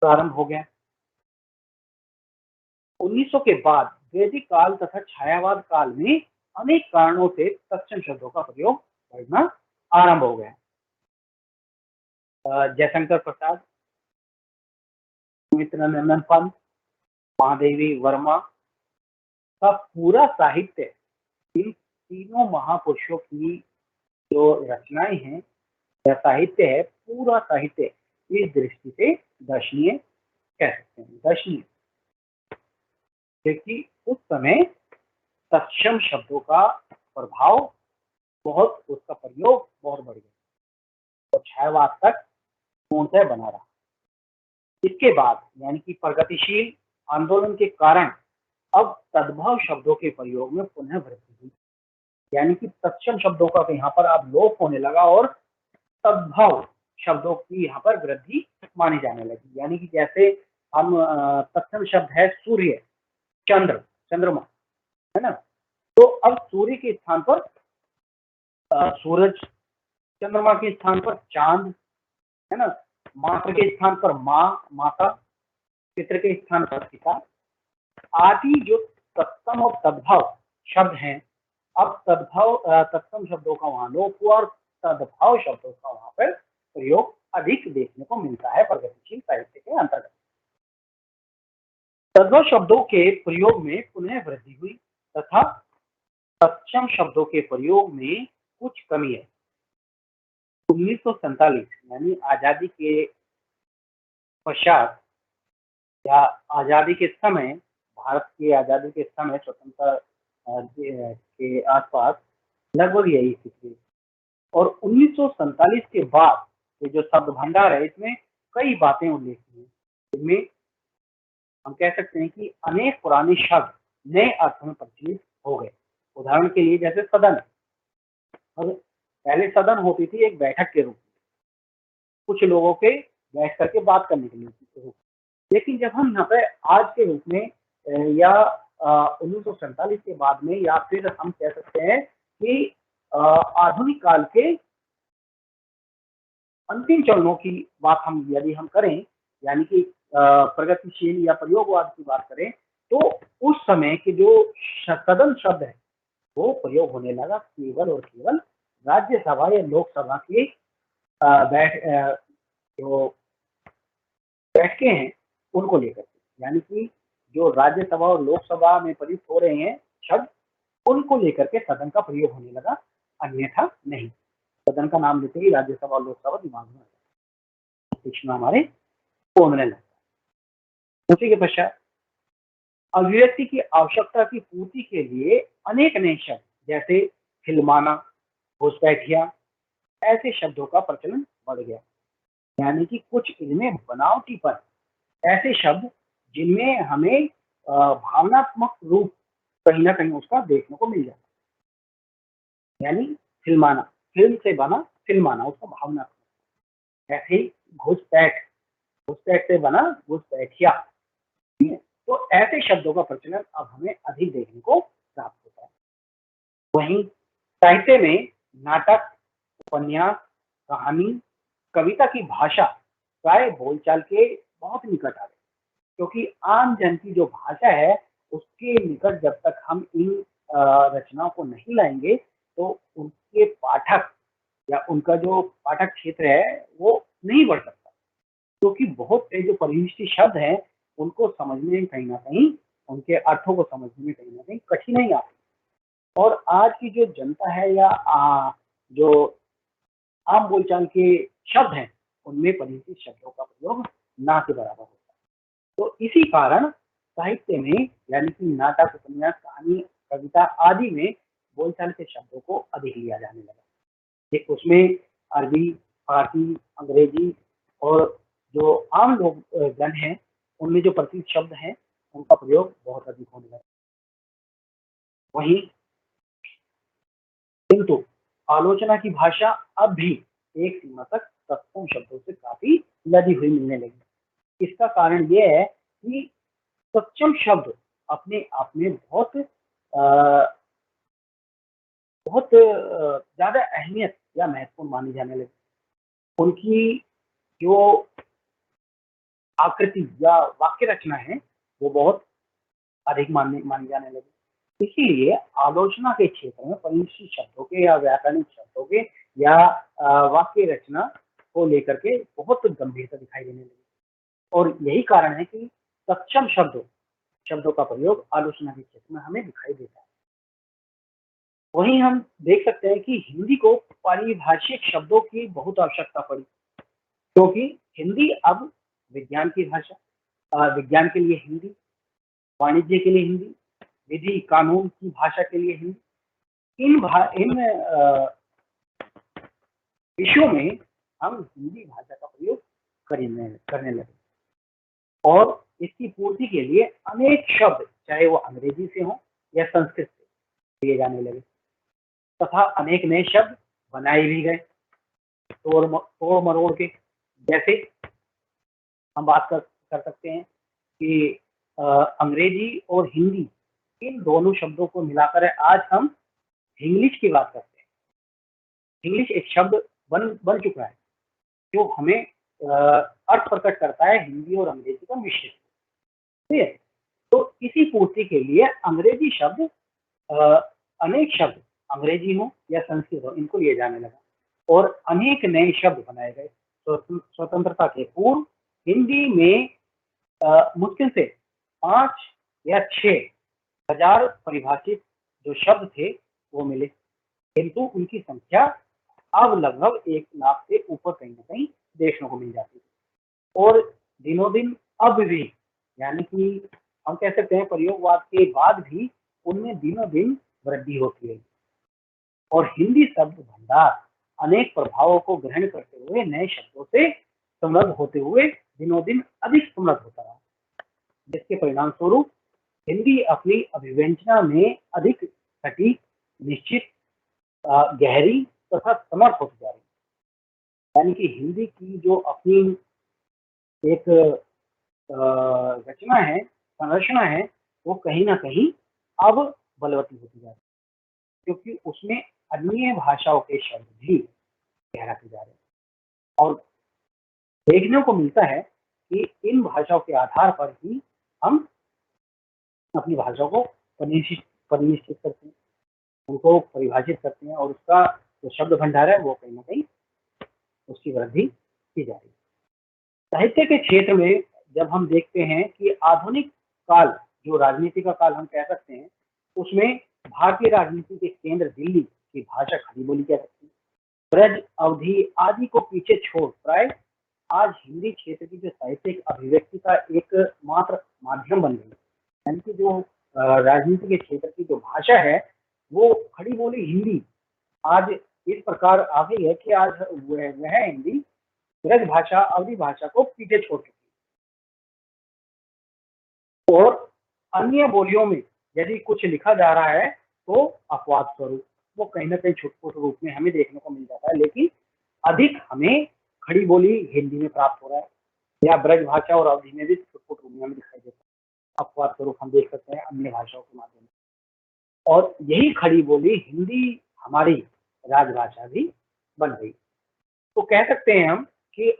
प्रारंभ हो गया 1900 के बाद वैदिक काल तथा छायावाद काल में अनेक कारणों से तत्सम शब्दों का प्रयोग बढ़ना आरंभ हो गया। जयशंकर प्रसाद, सुमित्रा नंदन पंत, महादेवी वर्मा का पूरा साहित्य, इन तीनों महापुरुषों की जो रचनाएं हैं या साहित्य है, पूरा साहित्य इस दृष्टि से दर्शनीय कह सकते हैं। दर्शनीय क्योंकि उस समय सक्षम शब्दों का प्रभाव बहुत, उसका प्रयोग बहुत बढ़ गया और छायावाद तक पूर्णतः बना रहा। इसके बाद यानी कि प्रगतिशील आंदोलन के कारण अब तद्भव शब्दों के प्रयोग में पुनः वृद्धि हुई। यानी कि तत्सम शब्दों का यहाँ पर अब लोप होने लगा और तद्भव शब्दों की यहाँ पर वृद्धि मानी जाने लगी। यानी कि जैसे हम तत्सम शब्द है सूर्य, चंद्र, चंद्रमा, है ना, तो अब सूर्य के स्थान पर सूरज, चंद्रमा के स्थान पर चांद, है ना, मातृ के स्थान पर माँ, माता, पितृ के स्थान पर पिता आदि जो तत्सम और तद्भव शब्द हैं, अब तत्सम शब्दों का वहां लोप हुआ और तद्भव शब्दों का वहां पर प्रयोग अधिक देखने को मिलता है प्रगतिशील साहित्य के अंतर्गत। तद्भव शब्दों के प्रयोग में पुनः वृद्धि हुई तथा तत्सम शब्दों के प्रयोग में कुछ कमी है। 1947 यानी आजादी के पश्चात या आजादी के समय, भारत की आजादी के समय, स्वतंत्रता के आसपास लगभग यही स्थिति। और 1947 के बाद ये जो शब्द भंडार है, इसमें कई बातें उल्लेखनीय हैं। इनमें हम कह सकते हैं कि अनेक पुराने शब्द नए अर्थ में प्रचलित हो गए। उदाहरण के लिए जैसे सदन, अब पहले सदन होती थी एक बैठक के रूप में, कुछ लोगों के बैठ करके बात करने के लिए, लेकिन जब हम यहाँ पे आज के रूप में या 1947 के बाद में, या फिर हम कह सकते हैं कि आधुनिक काल के अंतिम चरणों की बात हम यदि हम करें, यानी कि प्रगतिशील या प्रयोगवाद की बात करें, तो उस समय के जो सदन शब्द है वो प्रयोग होने लगा केवल और केवल राज्यसभा या लोकसभा के जो बैठके हैं उनको लेकर के, यानी कि जो राज्यसभा और लोकसभा में प्रयुक्त हो रहे हैं शब्द, उनको लेकर के सदन का प्रयोग होने लगा, अन्यथा नहीं। सदन का नाम लेते ही राज्यसभा और लोकसभा दिमाग में तीक्ष्ण हमारे होने लगता है। उसी के पश्चात अभिव्यक्ति की आवश्यकता की पूर्ति के लिए अनेक नए शब्द जैसे फिल्माना, घुसपैठिया, ऐसे शब्दों का प्रचलन बढ़ गया। यानी कि कुछ इनमें बनावटीपन, ऐसे शब्द जिनमें हमें भावनात्मक रूप कहीं ना कहीं उसका देखने को मिल जाता है। यानी फिल्माना, फिल्म से बना फिल्माना, उसका भावनात्मक। ऐसे ही घुसपैठ, घुसपैठ से बना घुसपैठिया। तो ऐसे शब्दों का प्रचलन अब हमें अधिक देखने को प्राप्त होता है। वहीं साहित्य में नाटक, उपन्यास, कहानी, कविता की भाषा प्राय बोलचाल के बहुत निकट आ गई, क्योंकि आम जन की जो भाषा है उसके निकट जब तक हम इन रचनाओं को नहीं लाएंगे तो उनके पाठक या उनका जो पाठक क्षेत्र है वो नहीं बढ़ सकता, क्योंकि बहुत से जो परिशिष्ट शब्द हैं उनको समझने में कहीं ना कहीं, उनके अर्थों को समझने में कहीं ना कहीं कठिनाई आती है। और आज की जो जनता है या जो आम बोलचाल के शब्द हैं उनमें परिचित शब्दों का प्रयोग ना के बराबर होता है। तो इसी कारण साहित्य में, यानी कि नाटक, उपन्यास, कहानी, कविता आदि में बोलचाल के शब्दों को अधिक लिया जाने लगा। उसमें अरबी, फारसी, अंग्रेजी और जो आम लोग जन हैं उनमें जो प्रचलित शब्द हैं उनका प्रयोग बहुत अधिक होने लगा। वहीं किंतु आलोचना की भाषा अब भी एक सीमा तक तत्सम शब्दों से काफी लदी हुई मिलने लगी। इसका कारण ये है कि सक्षम शब्द अपने आप में बहुत ज्यादा अहमियत या महत्वपूर्ण माने जाने लगे। उनकी जो आकृति या वाक्य रचना है वो बहुत अधिक मानी जाने लगी। इसीलिए आलोचना के क्षेत्र में परिशिष्ट शब्दों के या व्याकरणिक शब्दों के या वाक्य रचना को लेकर के बहुत गंभीरता दिखाई देने लगी। और यही कारण है कि सक्षम शब्दों का प्रयोग आलोचना के क्षेत्र में हमें दिखाई देता है। वहीं हम देख सकते हैं कि हिंदी को पारिभाषिक शब्दों की बहुत आवश्यकता पड़ी, क्योंकि हिंदी अब विज्ञान की भाषा, विज्ञान के लिए हिंदी, वाणिज्य के लिए हिंदी, विधि कानून की भाषा के लिए हिंदी, इन विषयों में हम हिंदी भाषा का प्रयोग करने लगे। और इसकी पूर्ति के लिए अनेक शब्द, चाहे वो अंग्रेजी से हो या संस्कृत से, दिए जाने लगे तथा अनेक नए शब्द बनाए भी गए तोड़ मरोड़ के। जैसे हम बात कर सकते हैं कि अंग्रेजी और हिंदी, इन दोनों शब्दों को मिलाकर आज हम इंग्लिश की बात करते हैं। इंग्लिश एक शब्द बन चुका है जो हमें अर्थ प्रकट करता है हिंदी और अंग्रेजी का मिश्रण। ठीक है, तो इसी पूर्ति के लिए अंग्रेजी शब्द, अनेक शब्द अंग्रेजी हो या संस्कृत हो, इनको लिए जाने लगा और अनेक नए शब्द बनाए गए। स्वतंत्रता के पूर्व हिंदी में मुश्किल से 5 या 6 हजार परिभाषित जो शब्द थे वो मिले, किंतु उनकी संख्या अब लगभग 1 लाख से ऊपर कहीं ना कहीं देखने को मिल जाती है। और दिनों दिन अब भी, यानी कि हम कह सकते हैं प्रयोगवाद के बाद भी उनमें दिनों दिन वृद्धि होती है। और हिंदी शब्द भंडार अनेक प्रभावों को ग्रहण करते हुए नए शब्दों से समृद्ध होते हुए दिनों दिन अधिक समृद्ध होता रहा, जिसके परिणाम स्वरूप हिंदी अपनी अभिव्यंजना में अधिक सटीक, निश्चित, गहरी तथा समर्थ होती जा रही है। यानी कि हिंदी की जो अपनी एक रचना है, संरचना है, वो कहीं ना कहीं अब बलवती होती जा रही है, क्योंकि उसमें अन्य भाषाओं के शब्द भी गहराते जा रहे हैं। और देखने को मिलता है कि इन भाषाओं के आधार पर ही हम अपनी भाषा को परिनिष्ठित करते हैं, उनको परिभाषित करते हैं और उसका जो शब्द भंडार है वो कहीं ना कहीं उसकी वृद्धि की जा रही है। साहित्य के क्षेत्र में जब हम देखते हैं कि आधुनिक काल, जो राजनीति का काल हम कह सकते हैं, उसमें भारतीय राजनीति के केंद्र दिल्ली की भाषा खड़ी बोली जा सकती है। ब्रज, अवधि आदि को पीछे छोड़ प्राय आज हिंदी क्षेत्र की जो साहित्यिक अभिव्यक्ति का एक मात्र माध्यम बन गई है। यानी कि जो राजनीति के क्षेत्र की जो भाषा है, वो खड़ी बोली हिंदी आज इस प्रकार आ गई है कि आज वह हिंदी ब्रज भाषा, अवधी भाषा को पीछे छोड़ चुकी है और अन्य बोलियों में यदि कुछ लिखा जा रहा है तो अपवाद स्वरूप वो कहीं ना कहीं छुटपुट रूप में हमें देखने को मिल जाता है, लेकिन अधिक हमें खड़ी बोली हिंदी में प्राप्त हो रहा है या ब्रज भाषा और अवधि में भी छुटपुट रूप में हमें दिखाई देता है। अपवाद स्वरूप हम देख सकते हैं अन्य भाषाओं के माध्यम से, और यही खड़ी बोली हिंदी हमारी राजभाषा भी बन गई। तो कह सकते हैं हम कि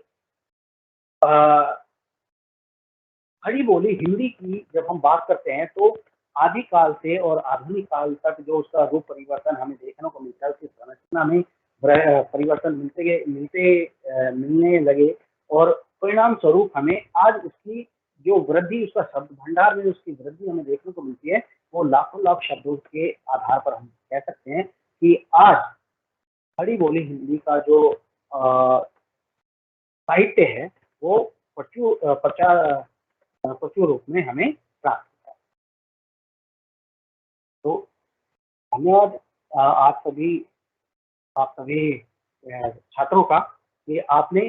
खड़ी बोली हिंदी की जब हम बात करते हैं तो आदिकाल से और आधुनिक काल तक जो उसका रूप परिवर्तन हमें देखने को मिलता है, उसकी संरचना में परिवर्तन मिलने लगे और परिणाम स्वरूप हमें आज उसकी जो वृद्धि, उसका शब्द भंडार में उसकी वृद्धि हमें देखने को मिलती है। वो लाखों लाख शब्दों के आधार पर हम कह सकते हैं कि आज खड़ी बोली हिंदी का जो साहित्य है वो प्रचुर रूप में हमें प्राप्त होता है। तो धन्यवाद आप सभी छात्रों का कि आपने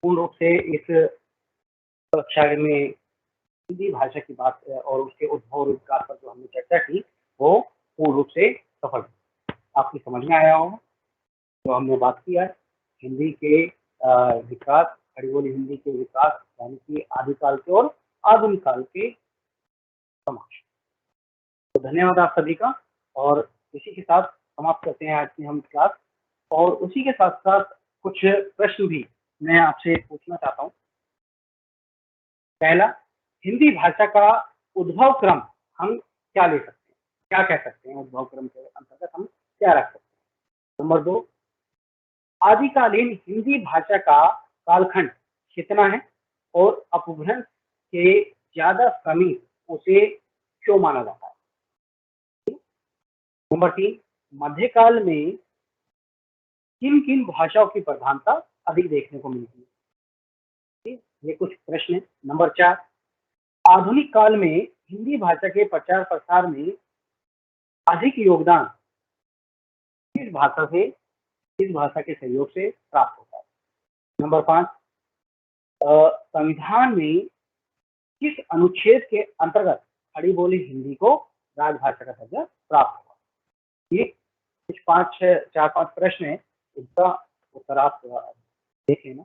पूर्ण रूप से इस कक्षा में हिंदी भाषा की बात और उसके उद्भव और विकास पर जो हमने चर्चा की वो पूर्ण रूप से सफल आपकी समझ में आया होगा। तो हमने बात किया है हिंदी के विकास, खड़ी बोली हिंदी के विकास यानी कि आदिकाल के और आधुनिक काल के समक्ष। तो धन्यवाद आप सभी का, और इसी के साथ समाप्त करते हैं आज की हम क्लास। और उसी के साथ साथ कुछ प्रश्न भी मैं आपसे पूछना चाहता हूँ। पहला, हिंदी भाषा का उद्भव क्रम हम क्या ले सकते हैं, क्या कह सकते हैं, उद्भव क्रम के अंतर्गत हम क्या रख सकते हैं। नंबर 2, आदिकालीन हिंदी भाषा का कालखंड कितना है और अपभ्रंश के ज्यादा समीप उसे क्यों माना जाता है। नंबर 3, मध्यकाल में किन किन भाषाओं की प्रधानता अधिक देखने को मिलती है। ये कुछ प्रश्न है। नंबर 4, आधुनिक काल में हिंदी भाषा के प्रचार प्रसार में अधिक योगदान किस भाषा के सहयोग से प्राप्त होता है। नंबर 5, संविधान में किस अनुच्छेद के अंतर्गत खड़ी बोली हिंदी को राजभाषा का दर्जा प्राप्त हुआ। ये कुछ 4-5 प्रश्न है, इसका उत्तर आप देख लेना।